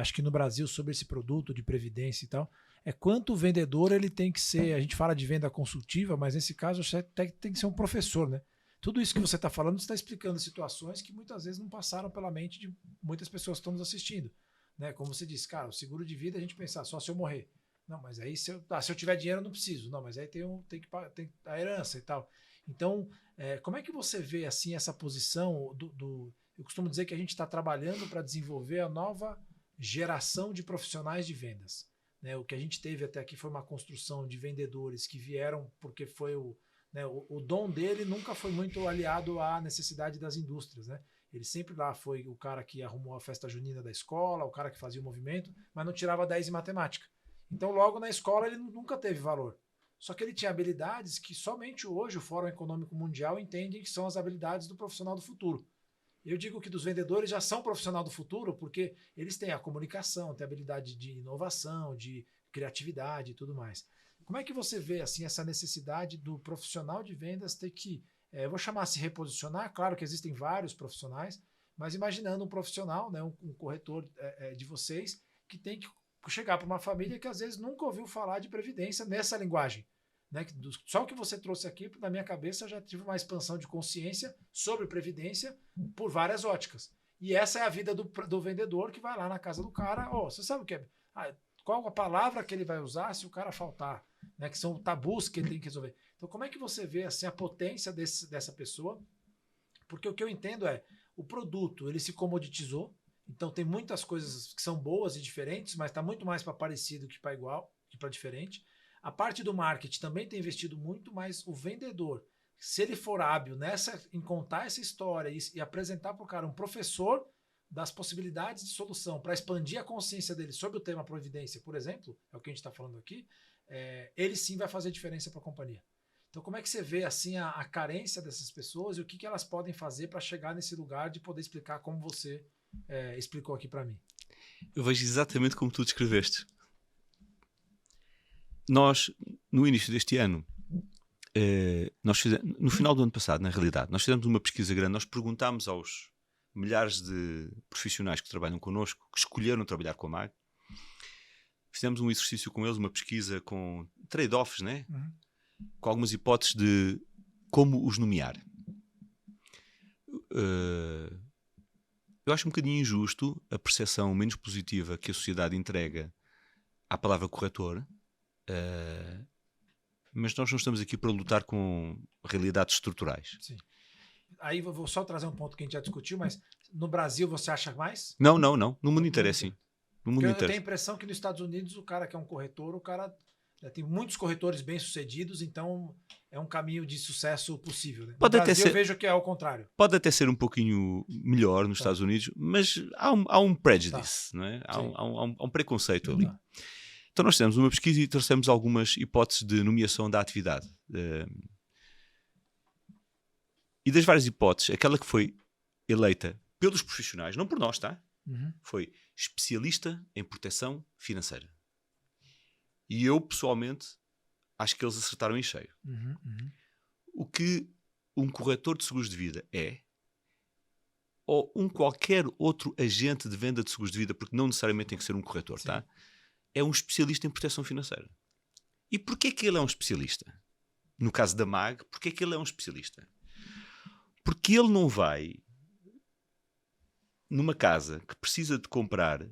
Acho que no Brasil, sobre esse produto de previdência e tal, é quanto o vendedor ele tem que ser. A gente fala de venda consultiva, mas nesse caso você tem que ser um professor, né? Tudo isso que você está falando, você está explicando situações que muitas vezes não passaram pela mente de muitas pessoas que estão nos assistindo, né? Como você disse, cara, o seguro de vida a gente pensar só se eu morrer. Não, mas aí se eu tiver dinheiro eu não preciso. Não, mas aí tem a herança e tal. Então, como é que você vê assim essa posição eu costumo dizer que a gente está trabalhando para desenvolver a nova geração de profissionais de vendas. Né? O que a gente teve até aqui foi uma construção de vendedores que vieram porque foi o dom dele nunca foi muito aliado à necessidade das indústrias. Né? Ele sempre lá foi o cara que arrumou a festa junina da escola, o cara que fazia o movimento, mas não tirava 10 em matemática. Então logo na escola ele nunca teve valor. Só que ele tinha habilidades que somente hoje o Fórum Econômico Mundial entende que são as habilidades do profissional do futuro. Eu digo que dos vendedores já são profissional do futuro porque eles têm a comunicação, têm a habilidade de inovação, de criatividade e tudo mais. Como é que você vê assim essa necessidade do profissional de vendas ter que, eu vou chamar se reposicionar, claro que existem vários profissionais, mas imaginando um profissional, né, um corretor de vocês, que tem que chegar para uma família que às vezes nunca ouviu falar de previdência nessa linguagem. Né? Só o que você trouxe aqui, na minha cabeça, eu já tive uma expansão de consciência sobre previdência por várias óticas. E essa é a vida do vendedor que vai lá na casa do cara. Oh, você sabe o que é? Qual a palavra que ele vai usar se o cara faltar? Né? Que são tabus que ele tem que resolver. Então, como é que você vê assim, a potência dessa pessoa? Porque o que eu entendo é o produto ele se comoditizou. Então, tem muitas coisas que são boas e diferentes, mas está muito mais para parecido que para igual, que para diferente. A parte do marketing também tem investido muito, mas o vendedor, se ele for hábil em contar essa história e apresentar para o cara um professor das possibilidades de solução para expandir a consciência dele sobre o tema previdência, por exemplo, é o que a gente está falando aqui, ele sim vai fazer diferença para a companhia. Então, como é que você vê assim a carência dessas pessoas e o que elas podem fazer para chegar nesse lugar de poder explicar como você explicou aqui para mim? Eu vejo exatamente como tu descreveste. Nós, no início deste ano, no final do ano passado, na realidade, nós fizemos uma pesquisa grande, nós perguntámos aos milhares de profissionais que trabalham connosco, que escolheram trabalhar com a MAG, fizemos um exercício com eles, uma pesquisa com trade-offs, né? Uhum. Com algumas hipóteses de como os nomear. Eu acho um bocadinho injusto a percepção menos positiva que a sociedade entrega à palavra corretor. Mas nós não estamos aqui para lutar com realidades estruturais. Sim. Aí vou só trazer um ponto que a gente já discutiu, mas no Brasil você acha mais? Não. No mundo inteiro é assim. No mundo eu inteiro. tenho a impressão que nos Estados Unidos o cara que é um corretor, o cara tem muitos corretores bem-sucedidos, então é um caminho de sucesso possível. Né? No Brasil eu vejo que é ao contrário. Pode até ser um pouquinho melhor nos Estados Unidos, mas há um prejudice, não é? Há um preconceito ali. Então nós fizemos uma pesquisa e trouxemos algumas hipóteses de nomeação da atividade. E das várias hipóteses, aquela que foi eleita pelos profissionais, não por nós, tá? Uhum. Foi especialista em proteção financeira. E eu, pessoalmente, acho que eles acertaram em cheio. Uhum. O que um corretor de seguros de vida é, ou qualquer outro agente de venda de seguros de vida, porque não necessariamente tem que ser um corretor, tá? É um especialista em proteção financeira. E porquê que ele é um especialista? No caso da MAG, porquê que ele é um especialista? Porque ele não vai numa casa que precisa de comprar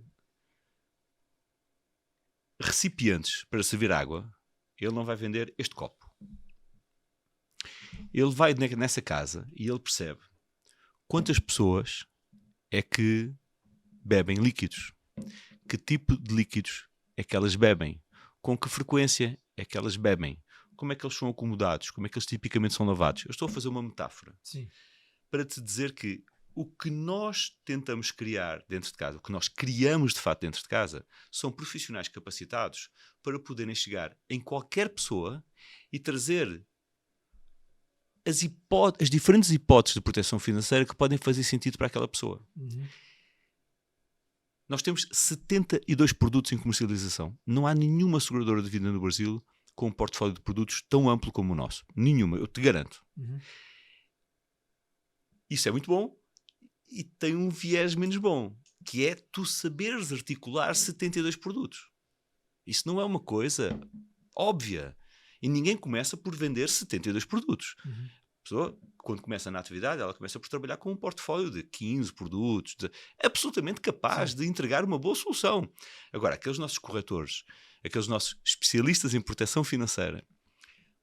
recipientes para servir água, ele não vai vender este copo. Ele vai nessa casa e ele percebe quantas pessoas é que bebem líquidos, que tipo de líquidos é que elas bebem, com que frequência é que elas bebem, como é que eles são acomodados, como é que eles tipicamente são lavados. Eu estou a fazer uma metáfora. Sim. Para te dizer que o que nós tentamos criar dentro de casa, o que nós criamos de fato dentro de casa, são profissionais capacitados para poderem chegar em qualquer pessoa e trazer as diferentes hipóteses de proteção financeira que podem fazer sentido para aquela pessoa. Uhum. Nós temos 72 produtos em comercialização. Não há nenhuma seguradora de vida no Brasil com um portfólio de produtos tão amplo como o nosso. Nenhuma, eu te garanto. Uhum. Isso é muito bom e tem um viés menos bom, que é tu saberes articular 72 produtos. Isso não é uma coisa óbvia. E ninguém começa por vender 72 produtos. Uhum. A pessoa, quando começa na atividade, ela começa por trabalhar com um portfólio de 15 produtos, absolutamente capaz de entregar uma boa solução. Agora, aqueles nossos corretores, aqueles nossos especialistas em proteção financeira,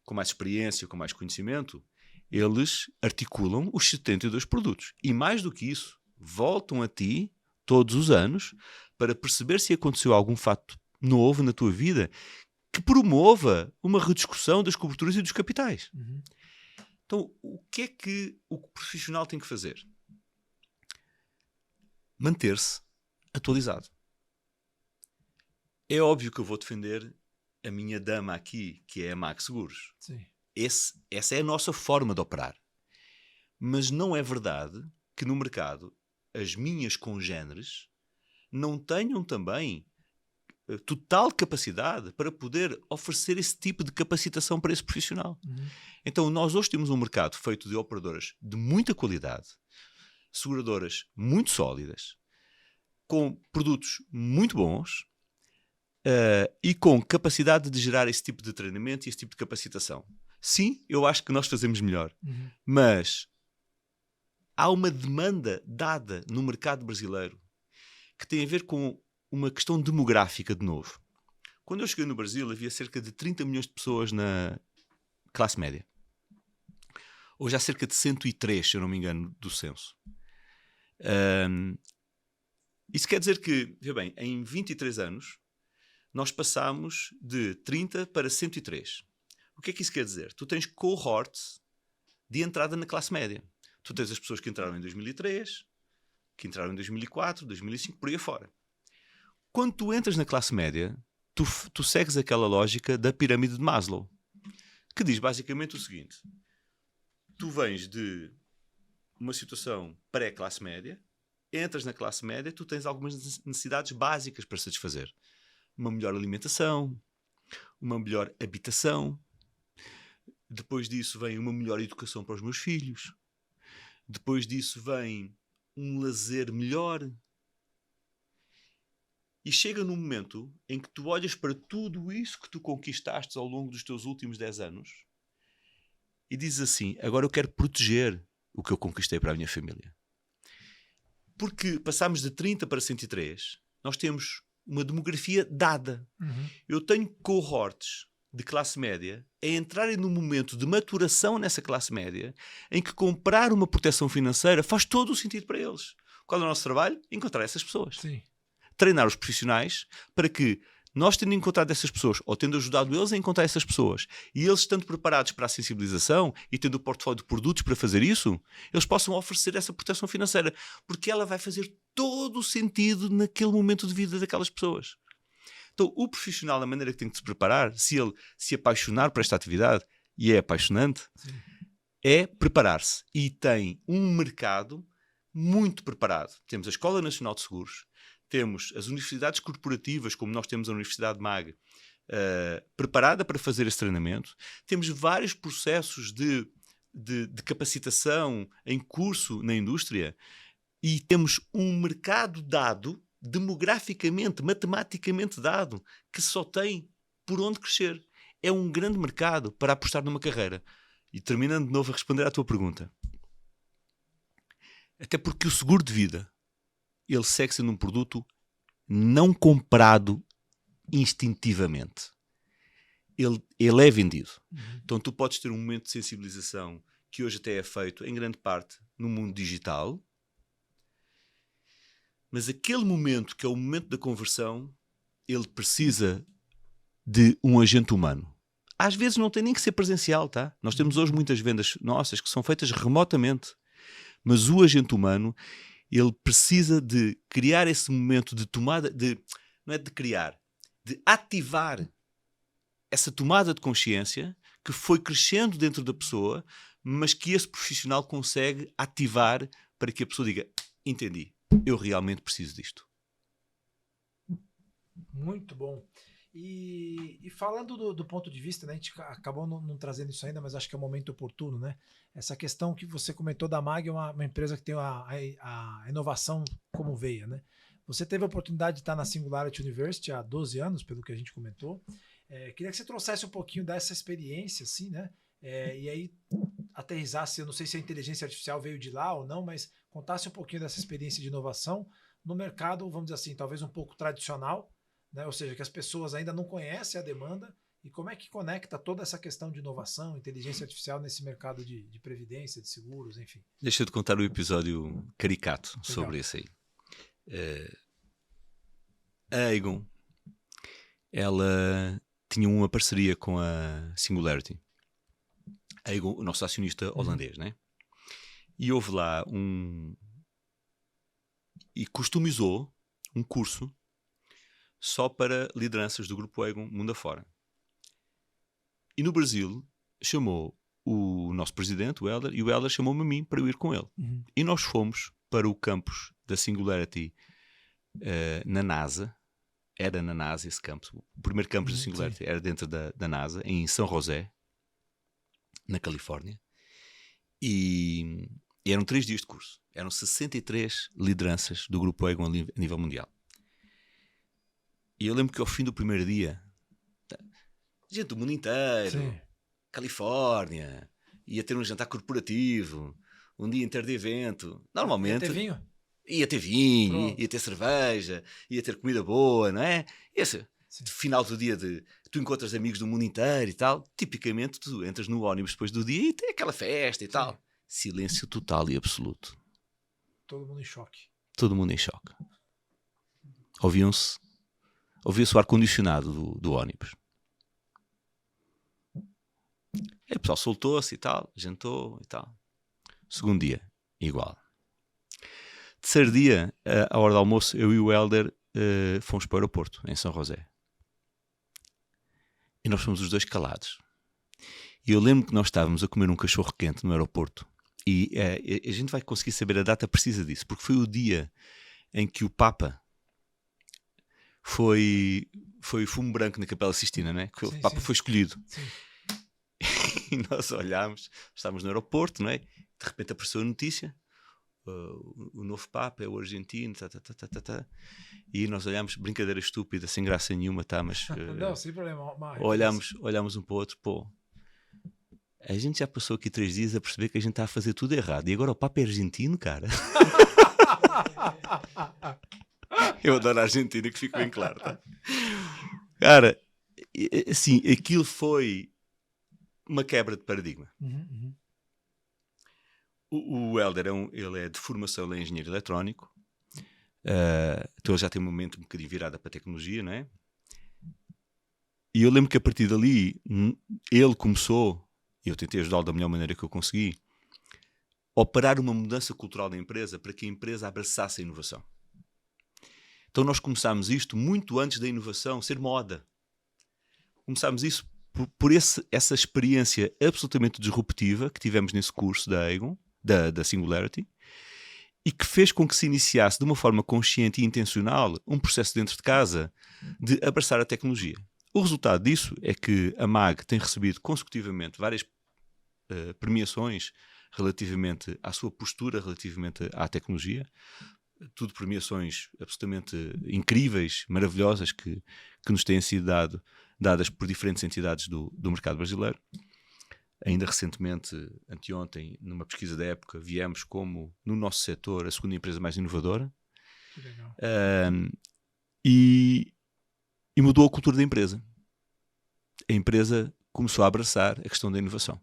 com mais experiência, com mais conhecimento, eles articulam os 72 produtos. E mais do que isso, voltam a ti todos os anos para perceber se aconteceu algum fato novo na tua vida que promova uma rediscussão das coberturas e dos capitais. Uhum. Então, o que é que o profissional tem que fazer? Manter-se atualizado. É óbvio que eu vou defender a minha dama aqui, que é a Max Seguros. Sim. Essa é a nossa forma de operar. Mas não é verdade que no mercado as minhas congêneres não tenham também total capacidade para poder oferecer esse tipo de capacitação para esse profissional. Então nós hoje temos um mercado feito de operadoras de muita qualidade, seguradoras muito sólidas, com produtos muito bons e com capacidade de gerar esse tipo de treinamento e esse tipo de capacitação. Sim, eu acho que nós fazemos melhor, mas há uma demanda dada no mercado brasileiro que tem a ver com uma questão demográfica de novo. Quando eu cheguei no Brasil havia cerca de 30 milhões de pessoas na classe média. Hoje há cerca de 103, se eu não me engano, do censo. Isso quer dizer que, veja bem, em 23 anos nós passámos de 30 para 103. O que é que isso quer dizer? Tu tens cohorts de entrada na classe média. Tu tens as pessoas que entraram em 2003, que entraram em 2004, 2005, por aí afora. Quando tu entras na classe média, tu segues aquela lógica da pirâmide de Maslow, que diz basicamente o seguinte: tu vens de uma situação pré-classe média, entras na classe média, tu tens algumas necessidades básicas para satisfazer. Uma melhor alimentação, uma melhor habitação. Depois disso vem uma melhor educação para os meus filhos. Depois disso vem um lazer melhor. E chega num momento em que tu olhas para tudo isso que tu conquistaste ao longo dos teus últimos 10 anos e dizes assim: agora eu quero proteger o que eu conquistei para a minha família. Porque passámos de 30 para 103, nós temos uma demografia dada. Eu tenho cohortes de classe média a entrarem num momento de maturação nessa classe média em que comprar uma proteção financeira faz todo o sentido para eles. Qual é o nosso trabalho? Encontrar essas pessoas. Sim. Treinar os profissionais para que nós, tendo encontrado essas pessoas, ou tendo ajudado eles a encontrar essas pessoas, e eles estando preparados para a sensibilização e tendo o portfólio de produtos para fazer isso, eles possam oferecer essa proteção financeira, porque ela vai fazer todo o sentido naquele momento de vida daquelas pessoas. Então, o profissional, da maneira que tem que se preparar, se ele se apaixonar por esta atividade, e é apaixonante, é preparar-se. E tem um mercado muito preparado. Temos a Escola Nacional de Seguros, temos as universidades corporativas, como nós temos a Universidade MAG, preparada para fazer esse treinamento. Temos vários processos de capacitação em curso na indústria e temos um mercado dado, demograficamente, matematicamente dado, que só tem por onde crescer. É um grande mercado para apostar numa carreira. E terminando de novo a responder à tua pergunta. Até porque o seguro de vida, ele segue sendo um produto não comprado instintivamente. Ele é vendido. Então tu podes ter um momento de sensibilização que hoje até é feito em grande parte no mundo digital, mas aquele momento que é o momento da conversão, ele precisa de um agente humano. Às vezes não tem nem que ser presencial, tá? Nós temos hoje muitas vendas nossas que são feitas remotamente, mas o agente humano, ele precisa de criar esse momento de tomada, não é de criar, de ativar essa tomada de consciência que foi crescendo dentro da pessoa, mas que esse profissional consegue ativar para que a pessoa diga: entendi, eu realmente preciso disto. Muito bom. E falando do ponto de vista, né, a gente acabou não trazendo isso ainda, mas acho que é o momento oportuno, né? Essa questão que você comentou da MAG, é uma empresa que tem a inovação como veia, né? Você teve a oportunidade de estar na Singularity University há 12 anos, pelo que a gente comentou. Queria que você trouxesse um pouquinho dessa experiência, assim, né? E aí aterrissasse, eu não sei se a inteligência artificial veio de lá ou não, mas contasse um pouquinho dessa experiência de inovação no mercado, vamos dizer assim, talvez um pouco tradicional, né? Ou seja, que as pessoas ainda não conhecem a demanda, e como é que conecta toda essa questão de inovação, inteligência artificial nesse mercado de previdência, de seguros, enfim. Deixa eu te contar um episódio caricato Legal. sobre isso aí. A Aegon, ela tinha uma parceria com a Singularity. A Aegon, o nosso acionista holandês, né? E houve lá e customizou um curso só para lideranças do grupo Aegon mundo afora. E no Brasil chamou o nosso presidente, o Hélder, e o Hélder chamou-me a mim para eu ir com ele. E nós fomos para o campus da Singularity na NASA. Era na NASA esse campus. O primeiro campus da Singularity era dentro da NASA, em São José, na Califórnia. E eram 3 dias de curso. Eram 63 lideranças do Grupo Egon a nível mundial. E eu lembro que ao fim do primeiro dia, gente do mundo inteiro, Califórnia, ia ter um jantar corporativo, um dia inteiro de evento. Normalmente... Ia ter vinho, ia ter cerveja, ia ter comida boa, não é? Esse final do dia tu encontras amigos do mundo inteiro e tal. Tipicamente tu entras no ônibus depois do dia e tem aquela festa e tal. Silêncio total e absoluto. Todo mundo em choque. Todo mundo em choque. Ouvia-se o ar-condicionado do ônibus. E o pessoal soltou-se e tal, jantou e tal. Segundo dia, igual. Terceiro dia, à hora do almoço, eu e o Hélder fomos para o aeroporto, em São José. E nós fomos os dois calados. E eu lembro que nós estávamos a comer um cachorro quente no aeroporto. E a gente vai conseguir saber a data precisa disso, porque foi o dia em que o Papa foi fumo branco na Capela Sistina, né? Que o Papa foi escolhido. E nós olhámos, estávamos no aeroporto, não é? De repente apareceu a notícia. O novo Papa é o argentino, e nós olhámos, brincadeira estúpida, sem graça nenhuma, mas não, sem problema. Olhámos um para o outro, pô, a gente já passou aqui 3 dias a perceber que a gente está a fazer tudo errado, e agora o Papa é argentino, cara. Eu adoro a Argentina, que fica bem claro, tá? Cara, assim, aquilo foi uma quebra de paradigma. O Hélder ele é de formação, ele é engenheiro eletrónico, então ele já tem um momento um bocadinho virado para a tecnologia, não é? E eu lembro que a partir dali ele começou, e eu tentei ajudá-lo da melhor maneira que eu consegui, a operar uma mudança cultural da empresa para que a empresa abraçasse a inovação. Então nós começámos isto muito antes da inovação ser moda. Começámos isso por essa experiência absolutamente disruptiva que tivemos nesse curso da Egon, da Singularity, e que fez com que se iniciasse de uma forma consciente e intencional um processo dentro de casa de abraçar a tecnologia. O resultado disso é que a MAG tem recebido consecutivamente várias premiações relativamente à sua postura, relativamente à tecnologia, tudo premiações absolutamente incríveis, maravilhosas, que nos têm sido dadas por diferentes entidades do mercado brasileiro. Ainda recentemente, anteontem, numa pesquisa da época, viemos como, no nosso setor, a segunda empresa mais inovadora. Que legal. E mudou a cultura da empresa. A empresa começou a abraçar a questão da inovação.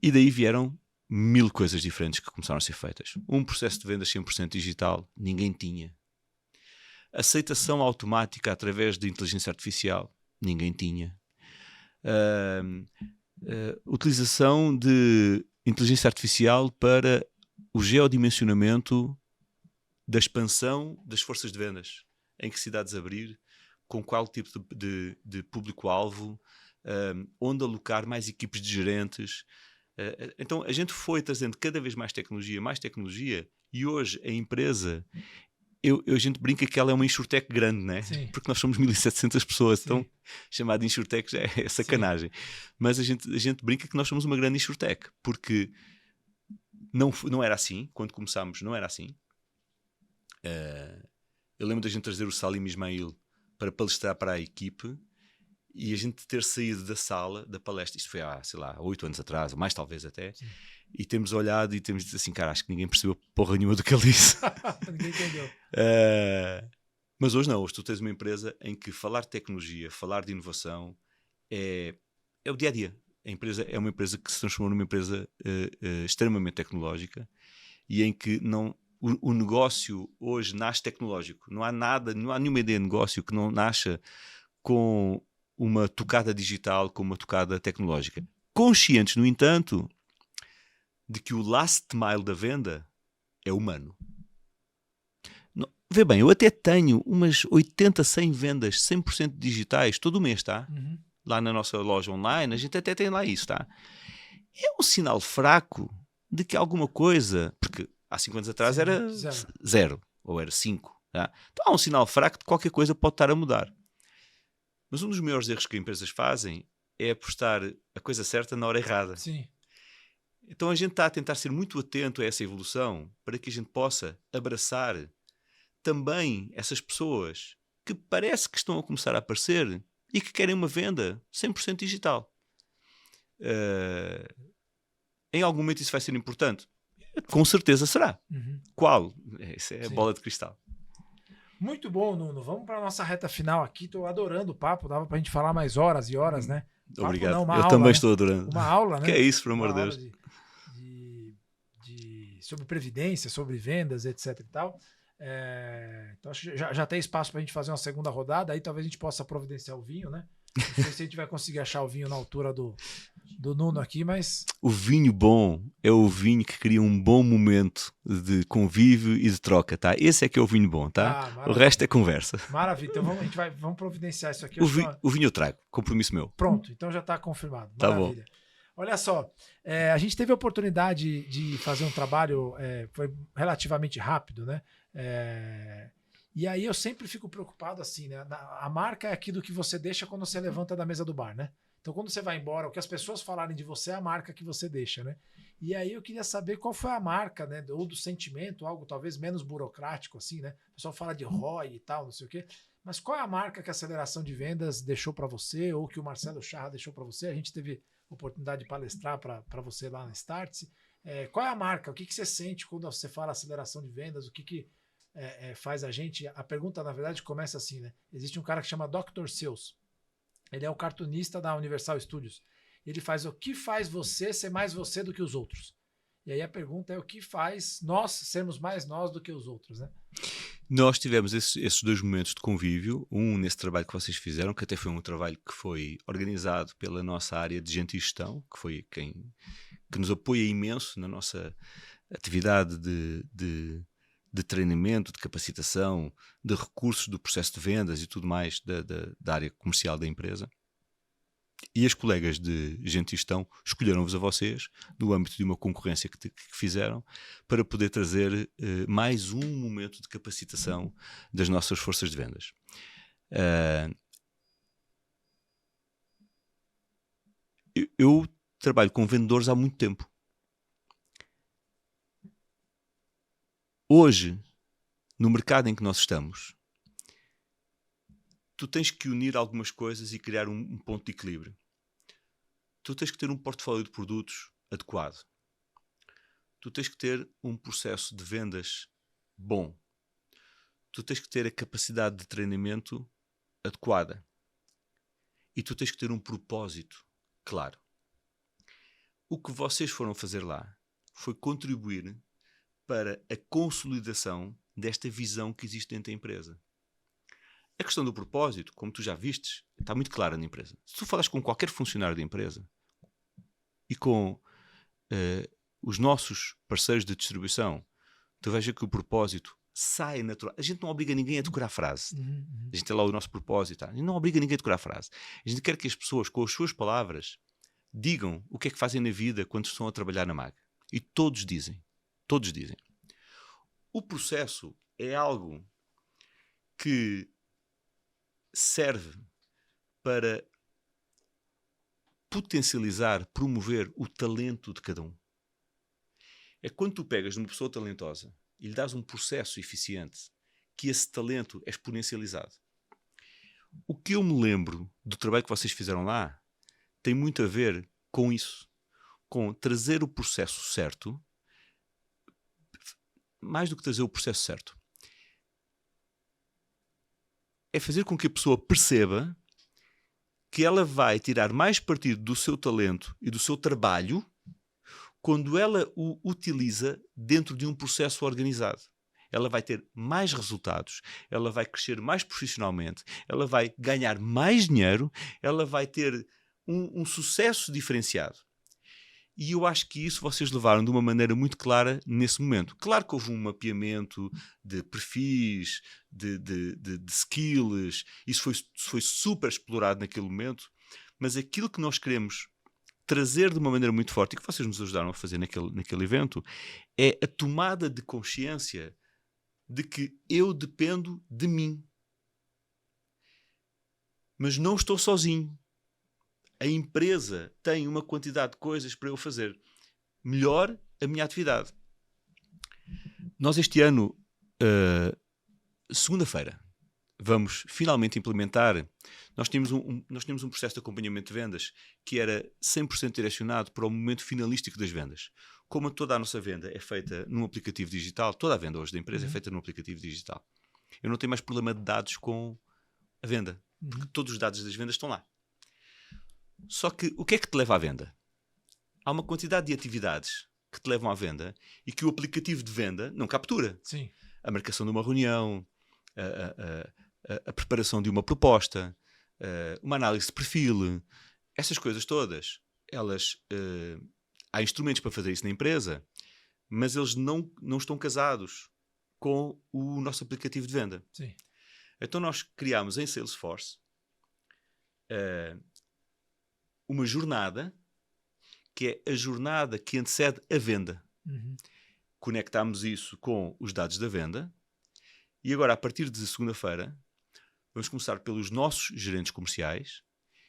E daí vieram 1000 coisas diferentes que começaram a ser feitas. Um processo de vendas 100% digital, ninguém tinha. Aceitação automática através de inteligência artificial, ninguém tinha. Utilização de inteligência artificial para o geodimensionamento da expansão das forças de vendas, em que cidades abrir, com qual tipo de público-alvo, onde alocar mais equipes de gerentes. Então a gente foi trazendo cada vez mais tecnologia, e hoje a empresa, a gente brinca que ela é uma insurtech grande, né? Porque nós somos 1700 pessoas, então chamar de insurtech já é sacanagem. Sim. Mas a gente brinca que nós somos uma grande insurtech, porque não era assim, quando começámos não era assim. Eu lembro da gente trazer o Salim Ismail para palestrar para a equipe, e a gente ter saído da sala, da palestra, isto foi há, sei lá, 8 anos atrás, ou mais talvez até, e temos olhado e temos dito assim, cara, acho que ninguém percebeu porra nenhuma do que ele disse. Ninguém entendeu. Mas hoje não, hoje tu tens uma empresa em que falar de tecnologia, falar de inovação é o dia-a-dia. A empresa é uma empresa que se transformou numa empresa extremamente tecnológica, e em que o negócio hoje nasce tecnológico. Não há nenhuma ideia de negócio que não nasça com uma tocada digital, com uma tocada tecnológica. Conscientes, no entanto, de que o last mile da venda é humano. Vê bem, eu até tenho umas 80, 100 vendas 100% digitais todo mês, tá? lá na nossa loja online, a gente até tem lá isso, tá? É um sinal fraco de que alguma coisa, porque há 5 anos atrás Sim, era zero. 0 ou era 5, tá? Então há um sinal fraco de que qualquer coisa pode estar a mudar. Mas um dos maiores erros que as empresas fazem é apostar a coisa certa na hora errada. Sim. Então a gente está a tentar ser muito atento a essa evolução para que a gente possa abraçar também essas pessoas que parece que estão a começar a aparecer e que querem uma venda 100% digital. Em algum momento isso vai ser importante? Com certeza será. Uhum. Qual? Essa é a Sim. bola de cristal. Muito bom, Nuno. Vamos para a nossa reta final aqui. Estou adorando o papo. Dava para a gente falar mais horas e horas, né? Papo Obrigado. não, uma Eu aula, também né? estou adorando. Uma aula, né? Que é isso, por Uma amor de aula Deus. sobre previdência, sobre vendas, etc e tal. Então acho que já tem espaço para a gente fazer uma segunda rodada. Aí talvez a gente possa providenciar o vinho, né? Não sei se a gente vai conseguir achar o vinho na altura do Nuno aqui, mas... O vinho bom é o vinho que cria um bom momento de convívio e de troca, tá? Esse é que é o vinho bom, tá? O resto é conversa. Maravilha. Então vamos providenciar isso aqui. O vinho eu trago, compromisso meu. Pronto, então já está confirmado. Tá Maravilha. bom. Olha só, a gente teve a oportunidade de fazer um trabalho, foi relativamente rápido, né? E aí eu sempre fico preocupado assim, né? A marca é aquilo que você deixa quando você levanta da mesa do bar, né? Então quando você vai embora, o que as pessoas falarem de você é a marca que você deixa, né? E aí eu queria saber qual foi a marca, né? Ou do sentimento, algo talvez menos burocrático assim, né? O pessoal fala de ROI e tal, não sei o quê. Mas qual é a marca que a aceleração de vendas deixou para você ou que o Marcelo Charra deixou para você? A gente teve oportunidade de palestrar para você lá na Startse. Qual é a marca? O que você sente quando você fala aceleração de vendas? O que faz a gente... A pergunta, na verdade, começa assim, né? Existe um cara que chama Dr. Seuss. Ele é o cartunista da Universal Studios. Ele faz o que faz você ser mais você do que os outros. E aí a pergunta é o que faz nós sermos mais nós do que os outros, né? Nós tivemos esses 2 momentos de convívio, um nesse trabalho que vocês fizeram, que até foi um trabalho que foi organizado pela nossa área de gente e gestão, que foi que nos apoia imenso na nossa atividade de treinamento, de capacitação, de recursos do processo de vendas e tudo mais da área comercial da empresa. E as colegas de gente e gestão escolheram-vos a vocês, no âmbito de uma concorrência que fizeram, para poder trazer mais um momento de capacitação das nossas forças de vendas. Eu trabalho com vendedores há muito tempo. Hoje, no mercado em que nós estamos, tu tens que unir algumas coisas e criar um ponto de equilíbrio. Tu tens que ter um portfólio de produtos adequado. Tu tens que ter um processo de vendas bom. Tu tens que ter a capacidade de treinamento adequada. E tu tens que ter um propósito claro. O que vocês foram fazer lá foi contribuir para a consolidação desta visão que existe dentro da empresa. A questão do propósito, como tu já vistes, está muito clara na empresa. Se tu falas com qualquer funcionário da empresa e com os nossos parceiros de distribuição, tu vais ver que o propósito sai natural. A gente não obriga ninguém a decorar a frase. A gente tem lá o nosso propósito. A gente não obriga ninguém a decorar a frase. A gente quer que as pessoas, com as suas palavras, digam o que é que fazem na vida quando estão a trabalhar na MAG. E todos dizem. Todos dizem. O processo é algo que serve para potencializar, promover o talento de cada um. É quando tu pegas numa pessoa talentosa e lhe dás um processo eficiente que esse talento é exponencializado. O que eu me lembro do trabalho que vocês fizeram lá tem muito a ver com isso, com trazer o processo certo, mais do que trazer o processo certo. É fazer com que a pessoa perceba que ela vai tirar mais partido do seu talento e do seu trabalho quando ela o utiliza dentro de um processo organizado. Ela vai ter mais resultados, ela vai crescer mais profissionalmente, ela vai ganhar mais dinheiro, ela vai ter um sucesso diferenciado. E eu acho que isso vocês levaram de uma maneira muito clara nesse momento. Claro que houve um mapeamento de perfis, de skills, isso foi super explorado naquele momento, Mas aquilo que nós queremos trazer de uma maneira muito forte, e que vocês nos ajudaram a fazer naquele evento, é a tomada de consciência de que eu dependo de mim. Mas não estou sozinho. A empresa tem uma quantidade de coisas para eu fazer melhor a minha atividade. Nós este ano, segunda-feira, vamos finalmente implementar. Nós tínhamos um processo de acompanhamento de vendas que era 100% direcionado para o momento finalístico das vendas. Como toda a nossa venda é feita num aplicativo digital, toda a venda hoje da empresa é feita num aplicativo digital. Eu não tenho mais problema de dados com a venda, porque todos os dados das vendas estão lá. Só que o que é que te leva à venda? Há uma quantidade de atividades que te levam à venda e que o aplicativo de venda não captura. Sim. A marcação de uma reunião, a preparação de uma proposta, uma análise de perfil, essas coisas todas, elas, há instrumentos para fazer isso na empresa, mas eles não estão casados com o nosso aplicativo de venda. Sim. Então nós criámos em Salesforce uma jornada que é a jornada que antecede a venda. Conectámos isso com os dados da venda e agora, a partir de segunda-feira, vamos começar pelos nossos gerentes comerciais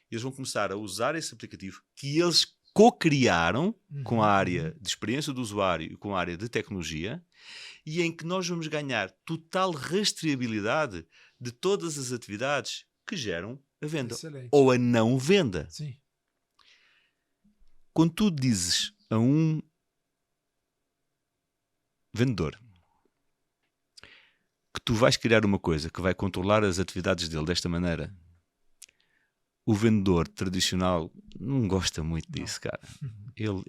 e eles vão começar a usar esse aplicativo que eles co-criaram com a área de experiência do usuário e com a área de tecnologia e em que nós vamos ganhar total rastreabilidade de todas as atividades que geram a venda. Excelente. Ou a não venda. Sim. Quando tu dizes a um vendedor que tu vais criar uma coisa que vai controlar as atividades dele desta maneira, o vendedor tradicional não gosta muito disso, cara. Ele,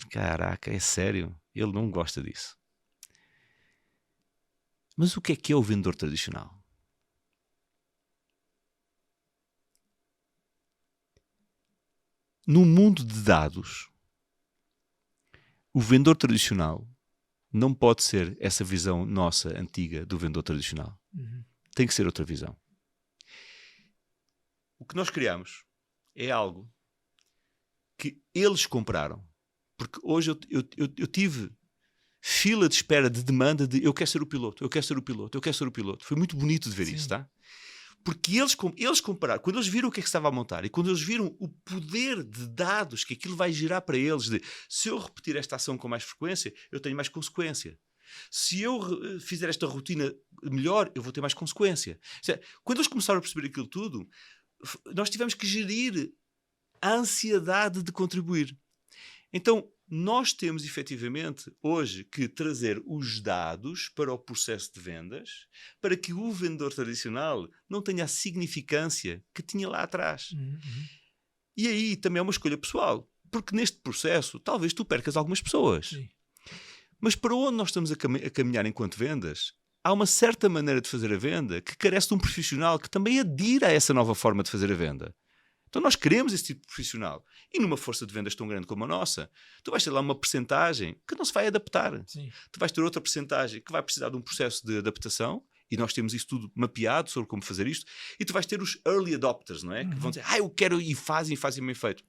caraca, é sério, ele não gosta disso. Mas o que é o vendedor tradicional? No mundo de dados, o vendedor tradicional não pode ser essa visão nossa, antiga, do vendedor tradicional. Tem que ser outra visão. O que nós criamos é algo que eles compraram. Porque hoje eu tive fila de espera de demanda de eu quero ser o piloto, eu quero ser o piloto, eu quero ser o piloto. Foi muito bonito de ver isso, tá? Porque eles compararam, quando eles viram o que é que estava a montar e quando eles viram o poder de dados que aquilo vai gerar para eles, de se eu repetir esta ação com mais frequência, eu tenho mais consequência. Se eu fizer esta rotina melhor, eu vou ter mais consequência. Quando eles começaram a perceber aquilo tudo, nós tivemos que gerir a ansiedade de contribuir. Então, nós temos efetivamente hoje que trazer os dados para o processo de vendas para que o vendedor tradicional não tenha a significância que tinha lá atrás. E aí também é uma escolha pessoal, porque neste processo talvez tu percas algumas pessoas. Sim. Mas para onde nós estamos a caminhar enquanto vendas, há uma certa maneira de fazer a venda que carece de um profissional que também adira a essa nova forma de fazer a venda. Então nós queremos esse tipo de profissional. E numa força de vendas tão grande como a nossa, tu vais ter lá uma percentagem que não se vai adaptar. Sim. Tu vais ter outra percentagem que vai precisar de um processo de adaptação, e nós temos isso tudo mapeado sobre como fazer isto, e tu vais ter os early adopters, não é? Que vão dizer, eu quero, e fazem bem feito.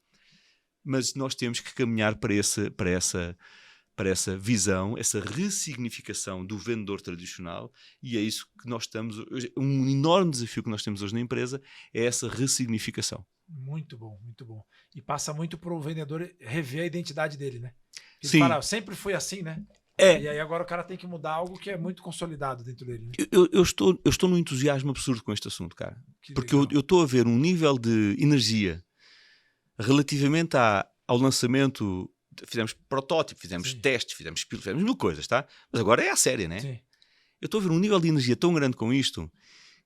Mas nós temos que caminhar para essa visão, essa ressignificação do vendedor tradicional, e é isso que nós estamos hoje, um enorme desafio que nós temos hoje na empresa é essa ressignificação. Muito bom, muito bom. E passa muito para o vendedor rever a identidade dele, né? Ele Sim. fala, sempre foi assim, né? É. E aí agora o cara tem que mudar algo que é muito consolidado dentro dele. Né? Eu estou num entusiasmo absurdo com este assunto, cara. Porque eu estou a ver um nível de energia relativamente ao lançamento. Fizemos protótipo, fizemos testes, fizemos mil coisas, tá? Mas agora é a série, né? Sim. Eu estou a ver um nível de energia tão grande com isto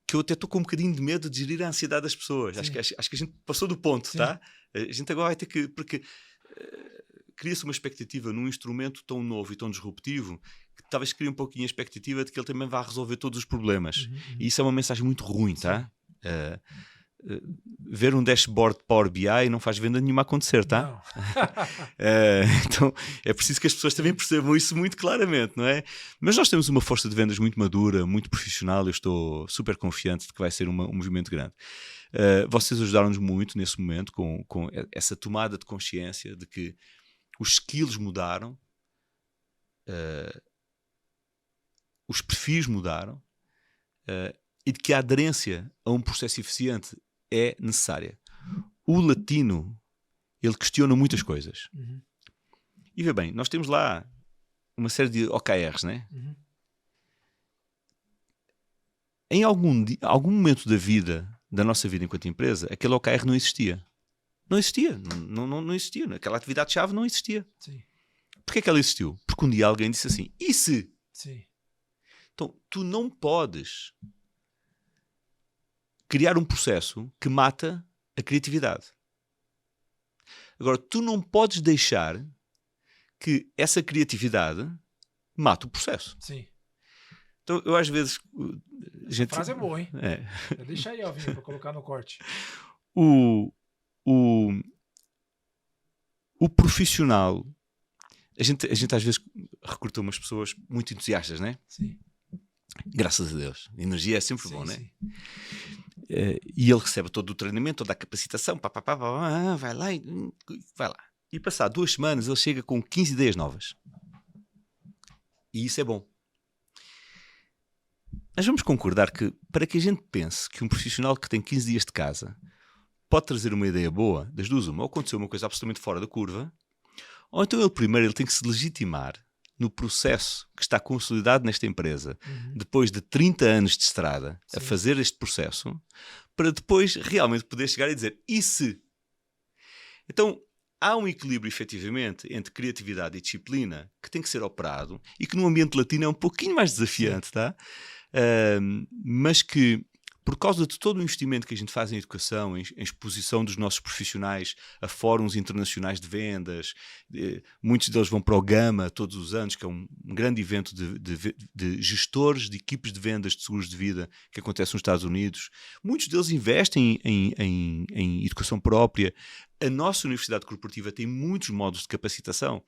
que eu até estou com um bocadinho de medo de gerir a ansiedade das pessoas. Acho que a gente passou do ponto, tá? A gente agora vai ter que... Porque cria-se uma expectativa num instrumento tão novo e tão disruptivo que talvez crie um pouquinho a expectativa de que ele também vai resolver todos os problemas. E isso é uma mensagem muito ruim, tá? ver um dashboard de Power BI não faz venda nenhuma acontecer, tá? Não. Então é preciso que as pessoas também percebam isso muito claramente, não é? Mas nós temos uma força de vendas muito madura, muito profissional. Eu estou super confiante de que vai ser um movimento grande. Vocês ajudaram-nos muito nesse momento com essa tomada de consciência de que os skills mudaram, os perfis mudaram, e de que a aderência a um processo eficiente é necessária. O latino, ele questiona muitas coisas. Uhum. E vê bem, nós temos lá uma série de OKRs, né? Uhum. Em algum momento da nossa vida enquanto empresa, aquele OKR não existia. Não existia. Não existia. Aquela atividade-chave não existia. Sim. Porquê é que ela existiu? Porque um dia alguém disse assim, e se? Sim. Então, tu não podes criar um processo que mata a criatividade. Agora, tu não podes deixar que essa criatividade mate o processo. Sim. Então, eu às vezes... A frase é boa, hein? Deixa aí, Alvinho, para colocar no corte. O profissional... A gente às vezes recruta umas pessoas muito entusiastas, né? Sim. Graças a Deus. A energia é sempre bom, né? Sim. E ele recebe todo o treinamento, toda a capacitação, vai lá vai lá. E passado 2 semanas ele chega com 15 ideias novas. E isso é bom. Mas vamos concordar que, para que a gente pense que um profissional que tem 15 dias de casa pode trazer uma ideia boa, das duas uma, ou aconteceu uma coisa absolutamente fora da curva, ou então ele tem que se legitimar no processo que está consolidado nesta empresa, depois de 30 anos de estrada, a fazer este processo, para depois realmente poder chegar e dizer, e se? Então, há um equilíbrio, efetivamente, entre criatividade e disciplina que tem que ser operado e que no ambiente latino é um pouquinho mais desafiante, tá? Mas que, por causa de todo o investimento que a gente faz em educação, em exposição dos nossos profissionais a fóruns internacionais de vendas, muitos deles vão para o Gama todos os anos, que é um grande evento de gestores de equipes de vendas de seguros de vida que acontece nos Estados Unidos. Muitos deles investem em educação própria. A nossa Universidade Corporativa tem muitos módulos de capacitação.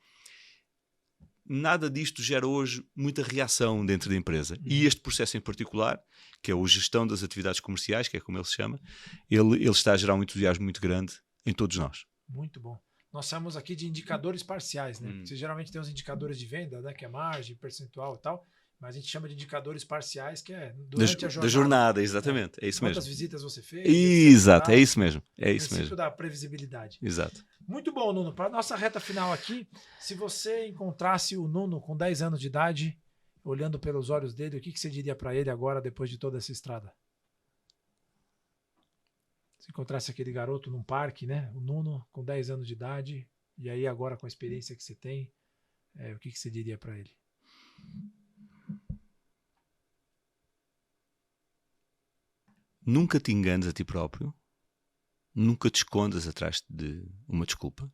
Nada disto gera hoje muita reação dentro da empresa. E este processo em particular, que é a gestão das atividades comerciais, que é como ele se chama, ele está a gerar um entusiasmo muito grande em todos nós. Muito bom. Nós chamamos aqui de indicadores parciais, né? Você geralmente tem os indicadores de venda, né? Que é margem, percentual e tal, mas a gente chama de indicadores parciais, que é durante a jornada. Da jornada, exatamente. É isso Quantas mesmo. visitas você fez? Exato, é isso mesmo. É o isso princípio mesmo. da previsibilidade. Exato. Muito bom, Nuno. Para a nossa reta final aqui, se você encontrasse o Nuno com 10 anos de idade, olhando pelos olhos dele, o que você diria para ele agora, depois de toda essa estrada? Se encontrasse aquele garoto num parque, né? O Nuno com 10 anos de idade, e aí agora com a experiência que você tem, o que você diria para ele? Nunca te enganes a ti próprio. Nunca te escondas atrás de uma desculpa.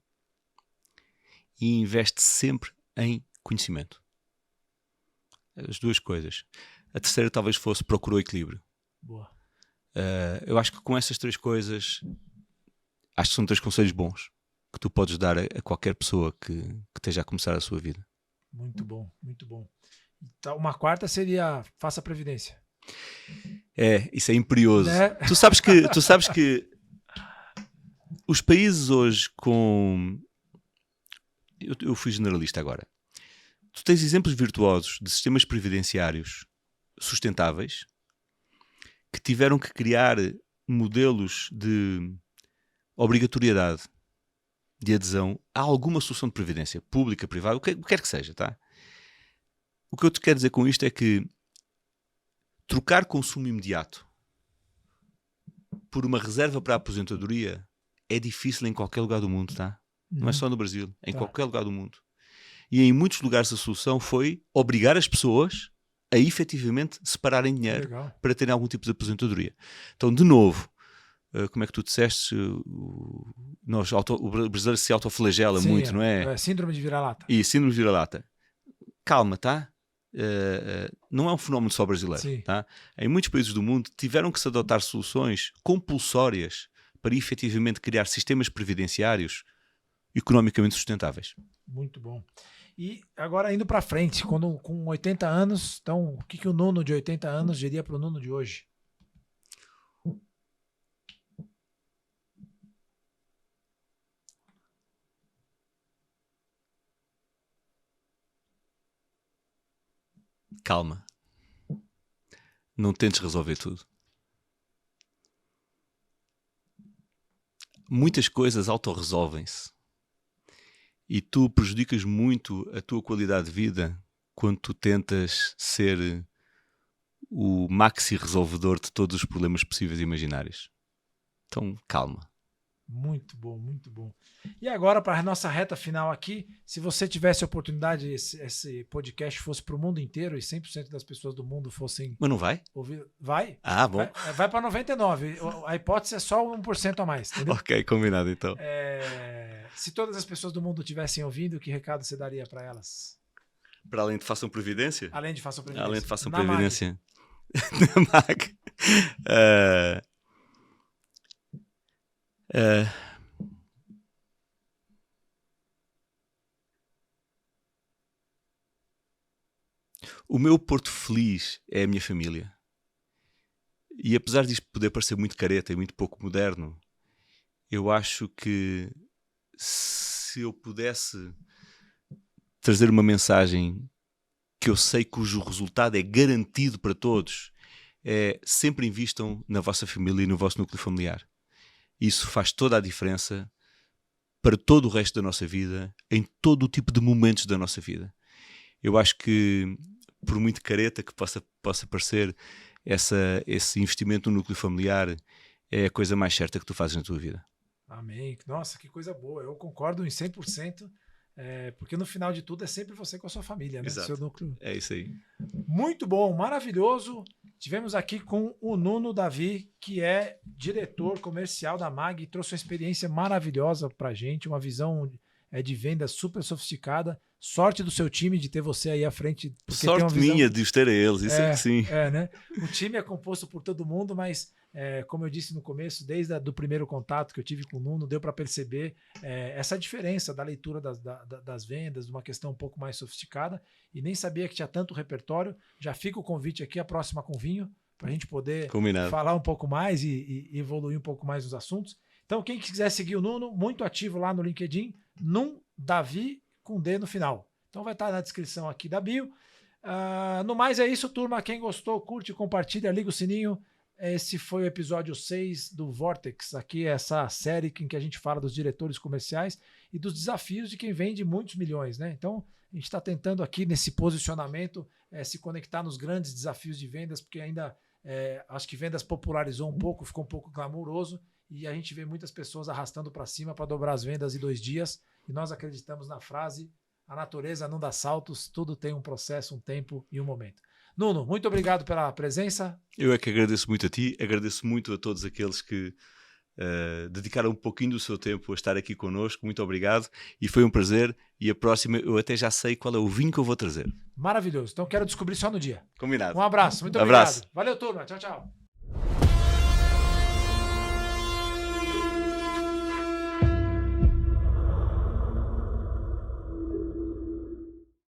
E investe sempre em conhecimento. As duas coisas. A terceira talvez fosse procurou equilíbrio. Boa. Eu acho que com essas 3 coisas, acho que são 3 conselhos bons que tu podes dar a qualquer pessoa que esteja a começar a sua vida. Muito bom, muito bom. Então, uma quarta seria faça previdência. Isso é imperioso. Né? Tu sabes que os países hoje com... Eu fui generalista agora. Tu tens exemplos virtuosos de sistemas previdenciários sustentáveis que tiveram que criar modelos de obrigatoriedade de adesão a alguma solução de previdência, pública, privada, o que quer que seja, tá? O que eu te quero dizer com isto é que trocar consumo imediato por uma reserva para a aposentadoria é difícil em qualquer lugar do mundo, tá? Não é só no Brasil, em qualquer lugar do mundo. E em muitos lugares a solução foi obrigar as pessoas a efetivamente separarem dinheiro para terem algum tipo de aposentadoria. Então, de novo, como é que tu disseste? O brasileiro se autoflagela muito, não é? Síndrome de vira-lata. E síndrome de vira-lata. Calma, tá? não é um fenómeno só brasileiro. Sim. Tá? Em muitos países do mundo tiveram que se adotar soluções compulsórias para efetivamente criar sistemas previdenciários economicamente sustentáveis. Muito bom. E agora indo para frente, com 80 anos, então o que o Nuno de 80 anos diria para o Nuno de hoje? Calma. Não tentes resolver tudo. Muitas coisas autorresolvem-se. E tu prejudicas muito a tua qualidade de vida quando tu tentas ser o maxi resolvedor de todos os problemas possíveis e imaginários. Então, calma. Muito bom, muito bom. E agora, para a nossa reta final aqui, se você tivesse a oportunidade, esse podcast fosse para o mundo inteiro e 100% das pessoas do mundo fossem... Mas não vai? ouvir, vai? Ah, bom. Vai para 99%. A hipótese é só 1% a mais, entendeu? Ok, combinado então. Se todas as pessoas do mundo estivessem ouvindo, que recado você daria para elas? Para além de façam previdência? Além de façam previdência. Além de façam Na previdência. Na MAG. O meu porto feliz é a minha família. E apesar disto poder parecer muito careta e muito pouco moderno, eu acho que se eu pudesse trazer uma mensagem que eu sei cujo resultado é garantido para todos, é sempre invistam na vossa família e no vosso núcleo familiar. Isso faz toda a diferença para todo o resto da nossa vida, em todo o tipo de momentos da nossa vida. Eu acho que, por muito careta que possa parecer, esse investimento no núcleo familiar é a coisa mais certa que tu fazes na tua vida. Amém. Nossa, que coisa boa. Eu concordo em 100%, porque no final de tudo é sempre você com a sua família, né? Exato. Seu núcleo. É isso aí. Muito bom, maravilhoso. Tivemos aqui com o Nuno Davi, que é diretor comercial da MAG, e trouxe uma experiência maravilhosa pra gente, uma visão de venda super sofisticada. Sorte do seu time de ter você aí à frente. Sorte tem uma visão... minha de os ter a eles, isso é que sim. Né? O time é composto por todo mundo, mas como eu disse no começo, desde o primeiro contato que eu tive com o Nuno, deu para perceber essa diferença da leitura das vendas, de uma questão um pouco mais sofisticada, e nem sabia que tinha tanto repertório. Já fica o convite aqui, a próxima com vinho, para a gente poder falar um pouco mais e evoluir um pouco mais nos assuntos. Então, quem quiser seguir o Nuno, muito ativo lá no LinkedIn, Num Davi com D no final. Então vai estar na descrição aqui da bio. No mais é isso, turma. Quem gostou, curte, compartilha, liga o sininho. Esse foi o episódio 6 do Vortex. Aqui é essa série em que a gente fala dos diretores comerciais e dos desafios de quem vende muitos milhões, né? Então a gente está tentando aqui nesse posicionamento se conectar nos grandes desafios de vendas, porque ainda acho que vendas popularizou um pouco, ficou um pouco glamouroso, e a gente vê muitas pessoas arrastando para cima para dobrar as vendas em 2 dias. E nós acreditamos na frase: a natureza não dá saltos, tudo tem um processo, um tempo e um momento. Nuno, muito obrigado pela presença. Eu é que agradeço muito a ti, agradeço muito a todos aqueles que dedicaram um pouquinho do seu tempo a estar aqui connosco. Muito obrigado e foi um prazer. E a próxima eu até já sei qual é o vinho que eu vou trazer. Maravilhoso, então quero descobrir só no dia. Combinado. Um abraço, muito obrigado. Valeu, turma, tchau, tchau.